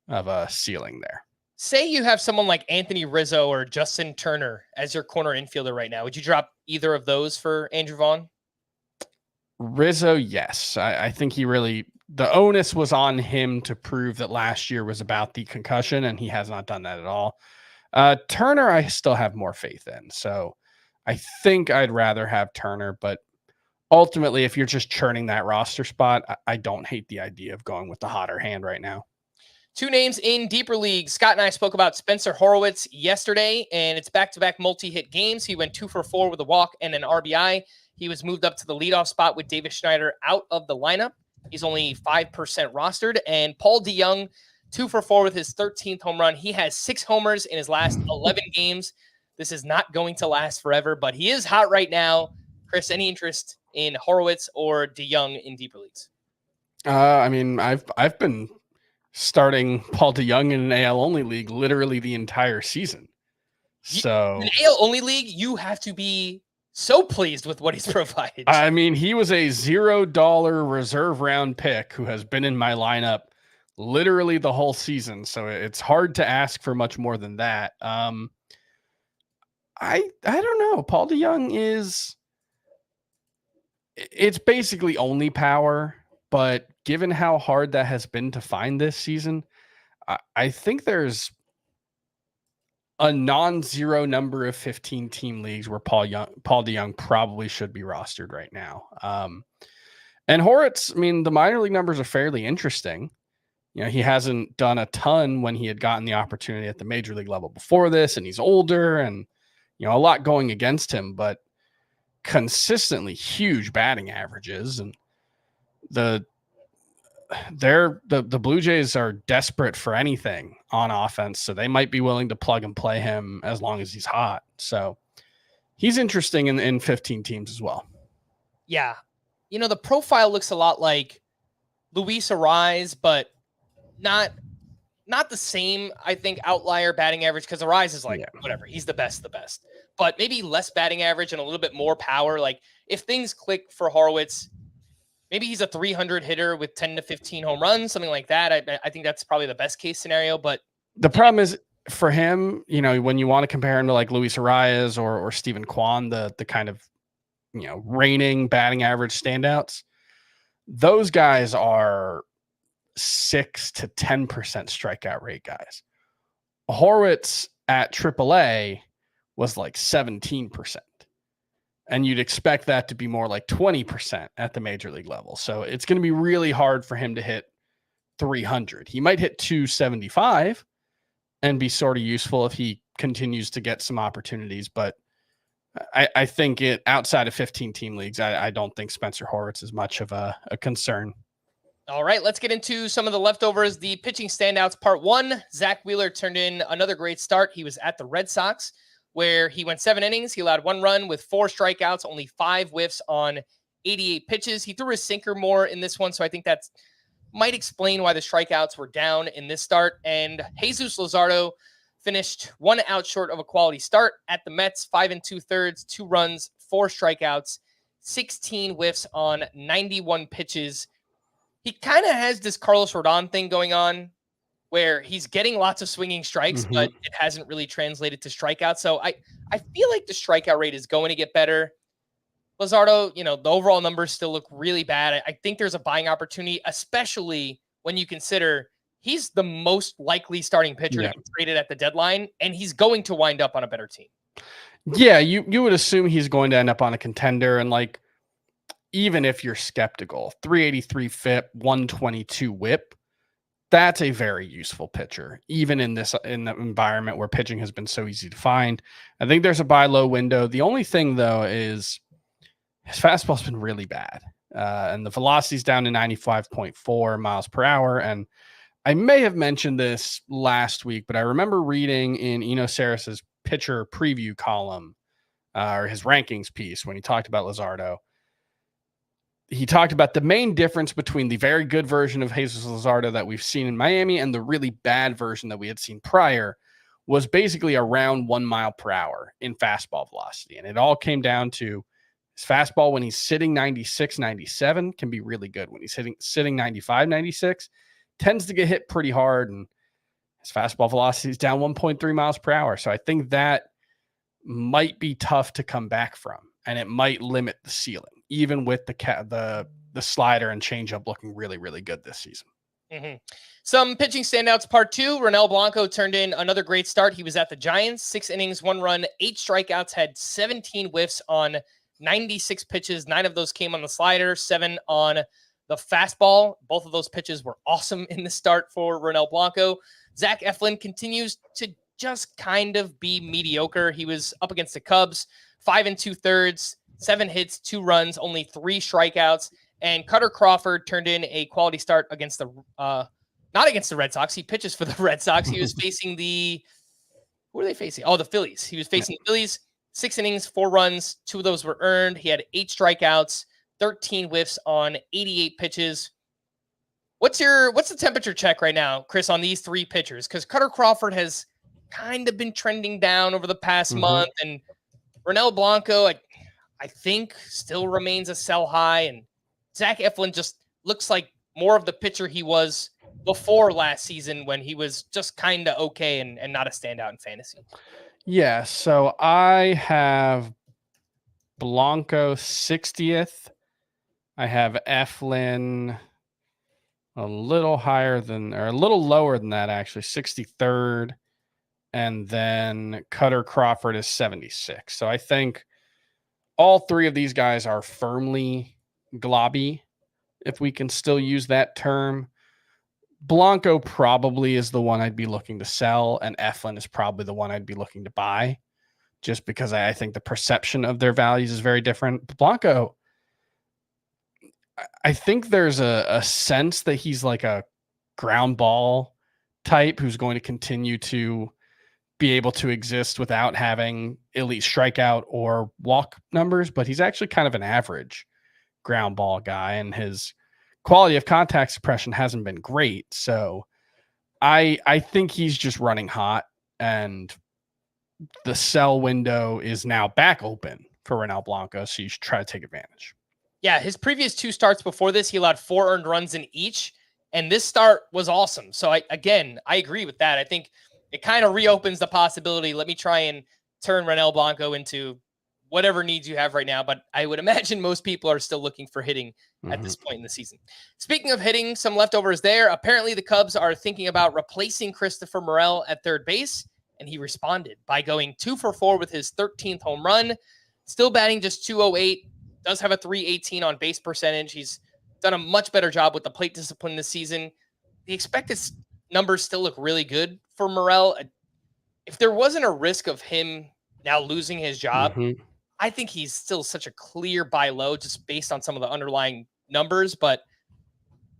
of a ceiling there. Say you have someone like Anthony Rizzo or Justin Turner as your corner infielder right now. Would you drop either of those for Andrew Vaughn? Rizzo, yes. I think he really, the onus was on him to prove that last year was about the concussion, and he has not done that at all. Turner, I still have more faith in. So I think I'd rather have Turner, but ultimately, if you're just churning that roster spot, I don't hate the idea of going with the hotter hand right now. 2 names in deeper leagues. Scott and I spoke about Spencer Horwitz yesterday, and it's back-to-back multi-hit games. He went 2 for 4 with a walk and an RBI. He was moved up to the leadoff spot with Davis Schneider out of the lineup. He's only 5% rostered. And Paul DeJong, 2 for 4 with his 13th home run. He has 6 homers in his last 11 games. This is not going to last forever, but he is hot right now. Chris, any interest in Horwitz or DeJong in deeper leagues? I mean, I've been starting Paul DeJong in an AL only league literally the entire season. So in an AL only league, you have to be so pleased with what he's provided. I mean, he was a $0 reserve round pick who has been in my lineup literally the whole season. So it's hard to ask for much more than that. I don't know. Paul DeJong it's basically only power, but given how hard that has been to find this season, I think there's a non-zero number of 15 team leagues where Paul DeJong probably should be rostered right now. And Horwitz, I mean, the minor league numbers are fairly interesting. He hasn't done a ton when he had gotten the opportunity at the major league level before this, and he's older and, a lot going against him, but consistently huge batting averages. And the Blue Jays are desperate for anything on offense, so they might be willing to plug and play him as long as he's hot. So he's interesting in 15 teams as well. Yeah. The profile looks a lot like Luis Ariz, but not the same, I think, outlier batting average, because Ariz is whatever. He's the best. But maybe less batting average and a little bit more power. Like, if things click for Horwitz, maybe he's a 300 hitter with 10 to 15 home runs, something like that. I think that's probably the best case scenario. But the problem is for him, when you want to compare him to like Luis Ariz or Steven Kwan, the kind of, reigning batting average standouts, those guys are 6 to 10% strikeout rate guys. Horwitz at AAA was like 17%. And you'd expect that to be more like 20% at the major league level. So it's going to be really hard for him to hit 300. He might hit 275 and be sort of useful if he continues to get some opportunities. But I think outside of 15 team leagues, I don't think Spencer Horwitz is much of a concern. All right, let's get into some of the leftovers. The pitching standouts, part 1. Zach Wheeler turned in another great start. He was at the Red Sox, where he went 7 innings. He allowed 1 run with 4 strikeouts, only 5 whiffs on 88 pitches. He threw his sinker more in this one, so I think that might explain why the strikeouts were down in this start. And Jesus Luzardo finished 1 out short of a quality start at the Mets, 5 2/3, 2 runs, 4 strikeouts, 16 whiffs on 91 pitches. He kind of has this Carlos Rodon thing going on where he's getting lots of swinging strikes, but it hasn't really translated to strikeouts. So I feel like the strikeout rate is going to get better. Luzardo, the overall numbers still look really bad. I think there's a buying opportunity, especially when you consider he's the most likely starting pitcher to get traded at the deadline, and he's going to wind up on a better team. Yeah, you would assume he's going to end up on a contender, and like, even if you're skeptical, 383 FIP, 122 WHIP, that's a very useful pitcher, even in the environment where pitching has been so easy to find. I think there's a buy low window. The only thing, though, is his fastball's been really bad, and the velocity's down to 95.4 miles per hour. And I may have mentioned this last week, but I remember reading in Eno Sarris's pitcher preview column, or his rankings piece, when he talked about Luzardo. He talked about the main difference between the very good version of Jesus Luzardo that we've seen in Miami and the really bad version that we had seen prior was basically around 1 mile per hour in fastball velocity. And it all came down to his fastball when he's sitting 96, 97 can be really good. When he's sitting 95, 96, tends to get hit pretty hard. And his fastball velocity is down 1.3 miles per hour. So I think that might be tough to come back from, and it might limit the ceiling, even with the slider and changeup looking really, really good this season. Some pitching standouts, part 2. Ronel Blanco turned in another great start. He was at the Giants, 6 innings, 1 run, 8 strikeouts, had 17 whiffs on 96 pitches. 9 of those came on the slider, 7 on the fastball. Both of those pitches were awesome in the start for Ronel Blanco. Zach Eflin continues to just kind of be mediocre. He was up against the Cubs, 5 2/3, 7 hits, 2 runs, only 3 strikeouts. And Cutter Crawford turned in a quality start against not against the Red Sox. He pitches for the Red Sox. He was facing who are they facing? Oh, the Phillies. He was facing the Phillies, 6 innings, 4 runs, 2 of those were earned. He had 8 strikeouts, 13 whiffs on 88 pitches. What's the temperature check right now, Chris, on these 3 pitchers? Because Cutter Crawford has kind of been trending down over the past month, and Ronel Blanco, I think, still remains a sell high, and Zach Eflin just looks like more of the pitcher he was before last season when he was just kind of okay and not a standout in fantasy. Yeah, so I have Blanco 60th. I have Eflin a little lower than that, actually, 63rd. And then Cutter Crawford is 76. So I think all 3 of these guys are firmly globby, if we can still use that term. Blanco probably is the one I'd be looking to sell, and Eflin is probably the one I'd be looking to buy, just because I think the perception of their values is very different. Blanco, I think there's a sense that he's like a ground ball type who's going to continue to be able to exist without having elite strikeout or walk numbers, but he's actually kind of an average ground ball guy, and his quality of contact suppression hasn't been great. So I think he's just running hot, and the sell window is now back open for Ronel Blanco, so you should try to take advantage. Yeah, his previous 2 starts before this, he allowed 4 earned runs in each, and this start was awesome. So I agree with that. I think it kind of reopens the possibility. Let me try and turn Ronel Blanco into whatever needs you have right now. But I would imagine most people are still looking for hitting at this point in the season. Speaking of hitting, some leftovers there. Apparently the Cubs are thinking about replacing Christopher Morel at third base. and he responded by going 2 for 4 with his 13th home run, still batting just 208, does have a 318 on base percentage. He's done a much better job with the plate discipline this season. The expected numbers still look really good for Morel. If there wasn't a risk of him now losing his job, I think he's still such a clear buy low just based on some of the underlying numbers. But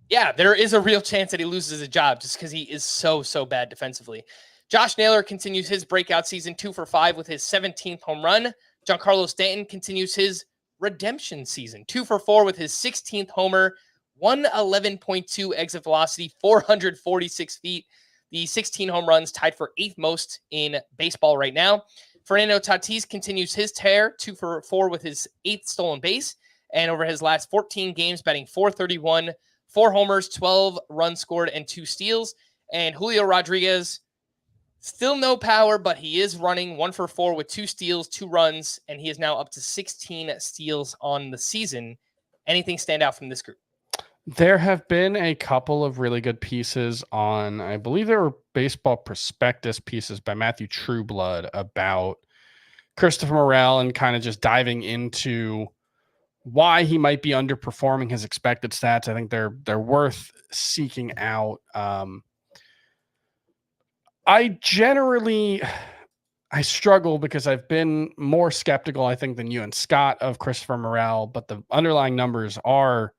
yeah, there is a real chance that he loses his job just because he is so bad defensively. Josh Naylor continues his breakout season, 2 for 5 with his 17th home run. Giancarlo Stanton continues his redemption season, 2 for 4 with his 16th homer, 111.2 exit velocity, 446 feet. The 16 home runs tied for 8th most in baseball right now. Fernando Tatis continues his tear, 2 for 4 with his 8th stolen base. And over his last 14 games, batting .431, 4 homers, 12 runs scored, and 2 steals. And Julio Rodriguez, still no power, but he is running 1 for 4 with 2 steals, 2 runs, and he is now up to 16 steals on the season. Anything stand out from this group? There have been a couple of really good pieces on, I believe there were Baseball Prospectus pieces by Matthew Trueblood about Christopher Morel and kind of just diving into why he might be underperforming his expected stats. I think they're worth seeking out. I struggle because I've been more skeptical, I think, than you and Scott of Christopher Morel, but the underlying numbers are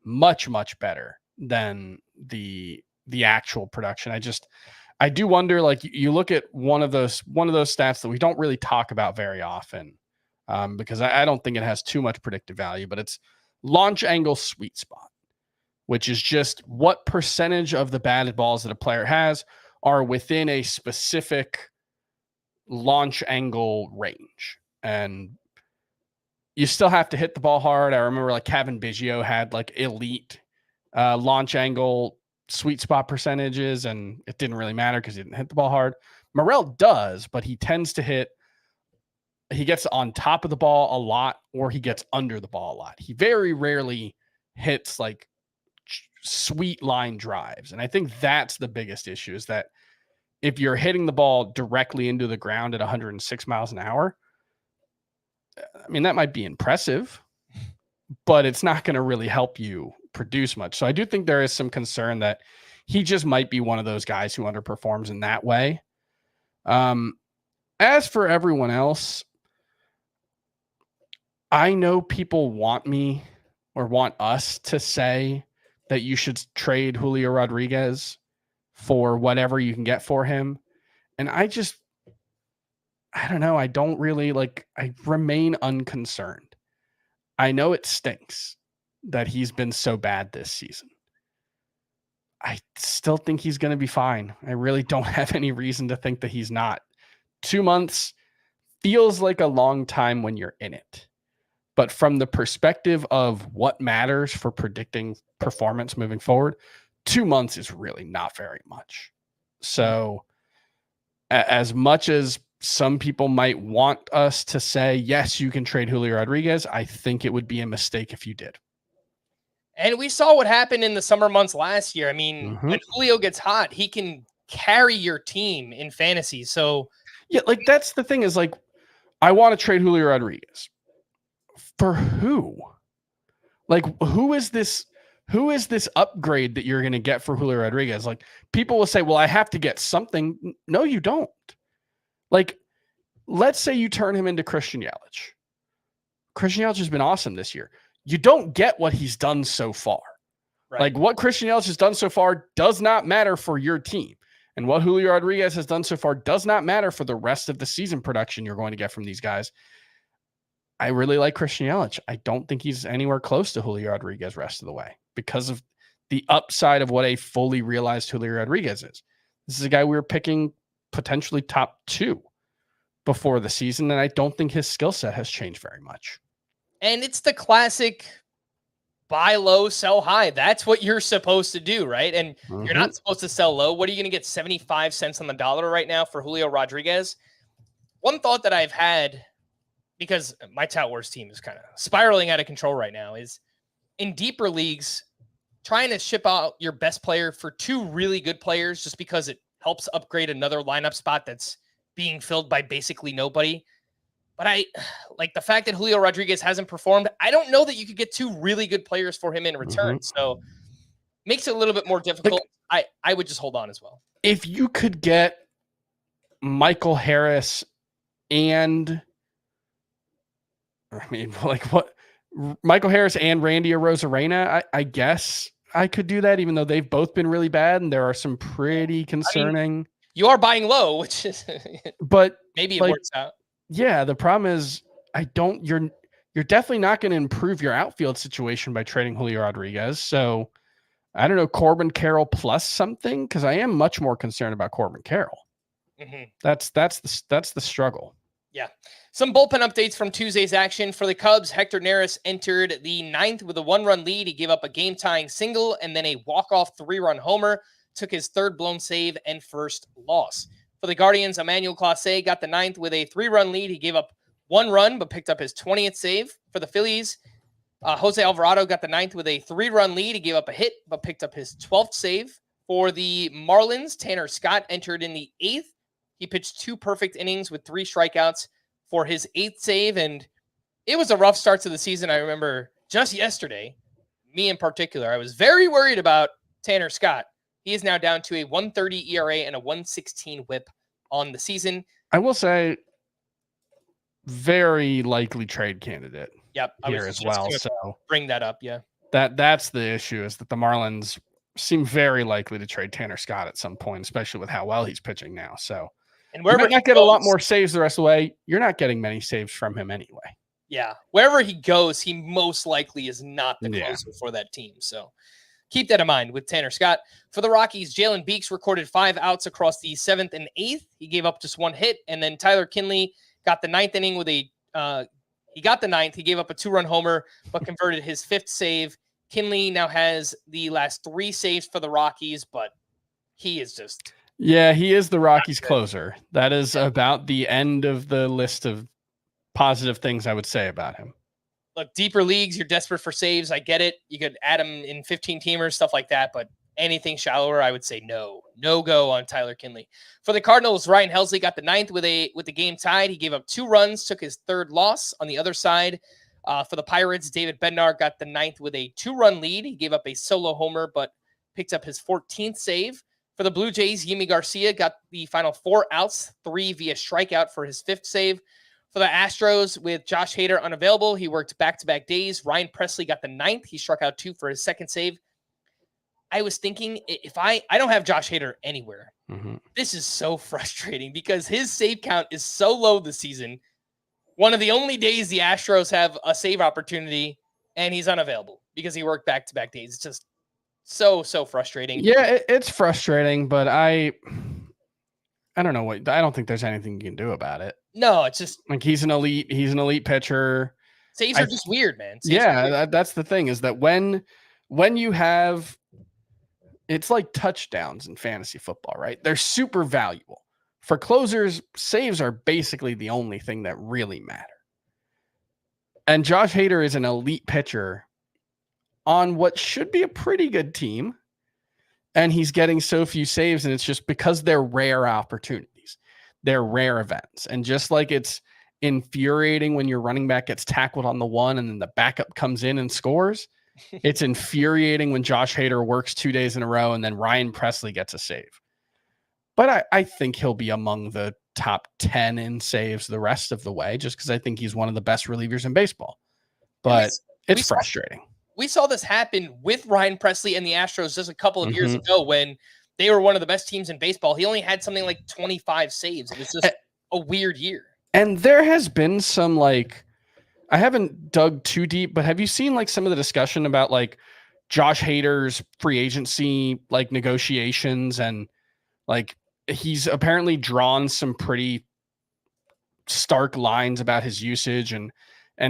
much better than the actual production. I do wonder, like, you look at one of those stats that we don't really talk about very often, because I don't think it has too much predictive value, but it's launch angle sweet spot, which is just what percentage of the batted balls that a player has are within a specific launch angle range. And you still have to hit the ball hard. I remember like Kevin Biggio had like elite launch angle sweet spot percentages, and it didn't really matter because he didn't hit the ball hard. Morel does, but he tends to he gets on top of the ball a lot, or he gets under the ball a lot. He very rarely hits like sweet line drives. And I think that's the biggest issue, is that if you're hitting the ball directly into the ground at 106 miles an hour, I mean, that might be impressive, but it's not going to really help you produce much. So I do think there is some concern that he just might be one of those guys who underperforms in that way. As for everyone else, I know people want me or want us to say that you should trade Julio Rodriguez for whatever you can get for him. And I don't know. I don't really I remain unconcerned. I know it stinks that he's been so bad this season. I still think he's going to be fine. I really don't have any reason to think that he's not. 2 months feels like a long time when you're in it. But from the perspective of what matters for predicting performance moving forward, 2 months is really not very much. So as much as some people might want us to say, yes, you can trade Julio Rodriguez, I think it would be a mistake if you did. And we saw what happened in the summer months last year. I mean, when Julio gets hot, he can carry your team in fantasy. So yeah, that's the thing is I want to trade Julio Rodriguez. For who? Who is this upgrade that you're going to get for Julio Rodriguez? People will say, well, I have to get something. No, you don't. Let's say you turn him into Christian Yelich. Christian Yelich has been awesome this year. You don't get what he's done so far. Right. What Christian Yelich has done so far does not matter for your team. And what Julio Rodriguez has done so far does not matter for the rest of the season production you're going to get from these guys. I really like Christian Yelich. I don't think he's anywhere close to Julio Rodriguez rest of the way because of the upside of what a fully realized Julio Rodriguez is. This is a guy we were picking potentially top 2 before the season, and I don't think his skill set has changed very much. And it's the classic buy low, sell high. That's what you're supposed to do, right? And you're not supposed to sell low. What are you going to get 75 cents on the dollar right now for Julio Rodriguez? One thought that I've had, because my Tout Wars team is kind of spiraling out of control right now, is in deeper leagues, trying to ship out your best player for 2 really good players just because it helps upgrade another lineup spot that's being filled by basically nobody. But I like the fact that Julio Rodriguez hasn't performed. I don't know that you could get 2 really good players for him in return. So makes it a little bit more difficult. I would just hold on as well. If you could get Michael Harris and Michael Harris and Randy Arozarena, I guess I could do that, even though they've both been really bad and there are some pretty concerning. You are buying low, which is but maybe it works out. Yeah, the problem is you're definitely not going to improve your outfield situation by trading Julio Rodriguez. So I don't know, Corbin Carroll plus something, because I am much more concerned about Corbin Carroll. That's the struggle. Yeah. Some bullpen updates from Tuesday's action. For the Cubs, Hector Neris entered the 9th with a 1-run lead. He gave up a game-tying single and then a walk-off 3-run homer, took his 3rd blown save and first loss. For the Guardians, Emmanuel Clase got the 9th with a 3-run lead. He gave up 1 run, but picked up his 20th save. For the Phillies, Jose Alvarado got the 9th with a 3-run lead. He gave up a hit, but picked up his 12th save. For the Marlins, Tanner Scott entered in the 8th. He pitched 2 perfect innings with 3 strikeouts for his 8th save. And it was a rough start to the season. I remember just yesterday, me in particular, I was very worried about Tanner Scott. He is now down to a 1.30 ERA and a 1.16 whip on the season. I will say, very likely trade candidate. Yep, here as well. So bring that up. Yeah, that's the issue, is that the Marlins seem very likely to trade Tanner Scott at some point, especially with how well he's pitching now. So, and wherever you might not get a lot more saves the rest of the way, you're not getting many saves from him anyway. Yeah, wherever he goes, he most likely is not the closer for that team. So keep that in mind with Tanner Scott. For the Rockies, Jalen Beeks recorded 5 outs across the 7th and 8th. He gave up just 1 hit. And then Tyler Kinley got the 9th inning with he got the 9th. He gave up a 2-run homer, but converted his 5th save. Kinley now has the last 3 saves for the Rockies, but he is just... Yeah, he is the Rockies closer. That is about the end of the list of positive things I would say about him. Look, deeper leagues, you're desperate for saves. I get it. You could add him in 15-teamers, stuff like that. But anything shallower, I would say no go on Tyler Kinley. For the Cardinals, Ryan Helsley got the 9th with the game tied. He gave up 2 runs, took his 3rd loss. On the other side, for the Pirates, David Bednar got the 9th with a 2-run lead. He gave up a solo homer, but picked up his 14th save. For the Blue Jays, Yimi Garcia got the final 4 outs, 3 via strikeout for his 5th save. For the Astros, with Josh Hader unavailable, he worked back-to-back days. Ryan Presley got the 9th. He struck out 2 for his 2nd save. I was thinking, if I don't have Josh Hader anywhere, this is so frustrating because his save count is so low this season. One of the only days the Astros have a save opportunity, and he's unavailable because he worked back-to-back days. It's just so frustrating. Yeah, it's frustrating, but I don't know I don't think there's anything you can do about it. No, it's just like he's an elite pitcher. Saves are just weird, man. That's the thing, is that when you have, it's like touchdowns in fantasy football, right? They're super valuable. For closers, saves are basically the only thing that really matter. And Josh Hader is an elite pitcher on what should be a pretty good team, and he's getting so few saves, and it's just because they're rare opportunities. They're rare events. And just like it's infuriating when your running back gets tackled on the 1 and then the backup comes in and scores, it's infuriating when Josh Hader works 2 days in a row and then Ryan Presley gets a save. But I think he'll be among the top 10 in saves the rest of the way, just because I think he's one of the best relievers in baseball. But it's frustrating. We saw this happen with Ryan Presley and the Astros just a couple of years ago when they were one of the best teams in baseball. He only had something like 25 saves. It was just a weird year. And there has been some, like, I haven't dug too deep, but have you seen like some of the discussion about like Josh Hader's free agency, like negotiations, and like he's apparently drawn some pretty stark lines about his usage and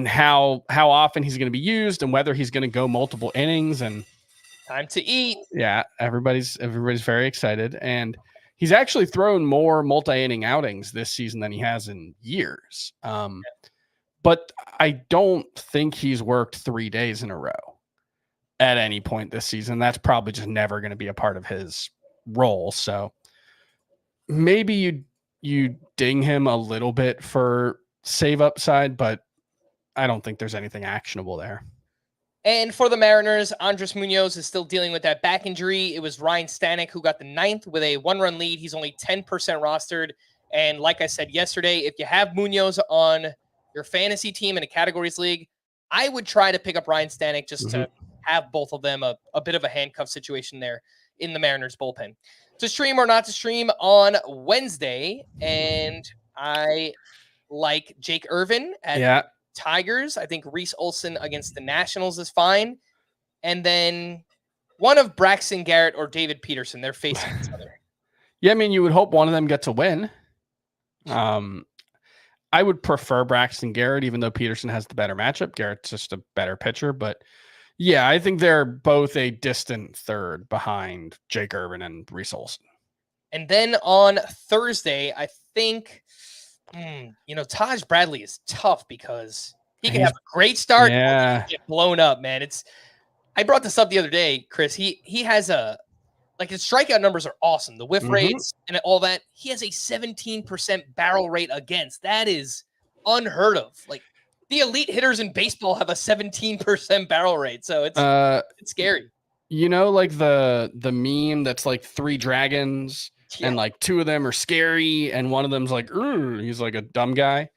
how often he's going to be used and whether he's going to go multiple innings and time to eat. Yeah. Everybody's very excited. And he's actually thrown more multi-inning outings this season than he has in years. But I don't think he's worked 3 days in a row at any point this season. That's probably just never going to be a part of his role. So maybe you you ding him a little bit for save upside, but I don't think there's anything actionable there. And for the Mariners, Andres Munoz is still dealing with that back injury. It was Ryan Stanek who got the 9th with a 1-run lead. He's only 10% rostered. And like I said yesterday, if you have Munoz on your fantasy team in a categories league, I would try to pick up Ryan Stanek just to have both of them a bit of a handcuff situation there in the Mariners bullpen. To stream or not to stream on Wednesday, and I like Jake Irvin at Tigers. I think Reese Olson against the Nationals is fine. And then one of Braxton Garrett or David Peterson, they're facing each other. Yeah, I mean, you would hope one of them gets a win. I would prefer Braxton Garrett, even though Peterson has the better matchup. Garrett's just a better pitcher. But yeah, I think they're both a distant third behind Jake Irvin and Reese Olson. And then on Thursday, I think, Taj Bradley is tough because he can have a great start and get blown up, man. I brought this up the other day, Chris. He has his strikeout numbers are awesome. The whiff rates and all that. He has a 17% barrel rate against. That is unheard of. Like the elite hitters in baseball have a 17% barrel rate. So it's scary. You know, like the meme that's like 3 dragons and like 2 of them are scary and one of them's like, he's like a dumb guy.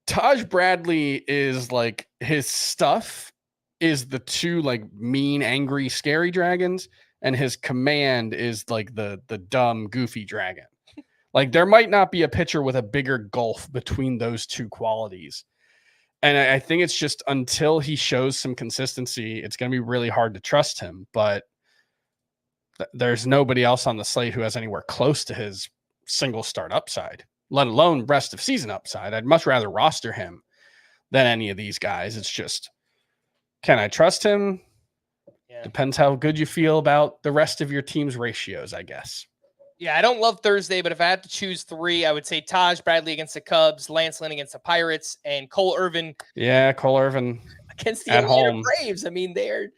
Taj Bradley is like his stuff is the 2 like mean, angry, scary dragons, and his command is like the dumb, goofy dragon. Like there might not be a pitcher with a bigger gulf between those 2 qualities. And I think it's just until he shows some consistency, it's going to be really hard to trust him. But there's nobody else on the slate who has anywhere close to his single start upside, let alone rest of season upside. I'd much rather roster him than any of these guys. It's just, can I trust him? Yeah. Depends how good you feel about the rest of your team's ratios, I guess. Yeah, I don't love Thursday, but if I had to choose 3, I would say Taj Bradley against the Cubs, Lance Lynn against the Pirates, and Cole Irvin. Yeah, Cole Irvin against the Atlanta Braves. I mean, their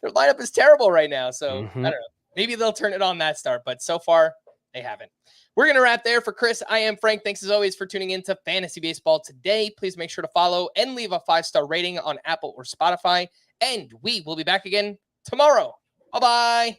lineup is terrible right now, so I don't know. Maybe they'll turn it on that start, but so far they haven't. We're going to wrap there. For Chris, I am Frank. Thanks as always for tuning in to Fantasy Baseball today. Please make sure to follow and leave a 5-star rating on Apple or Spotify, and we will be back again tomorrow. Bye-bye.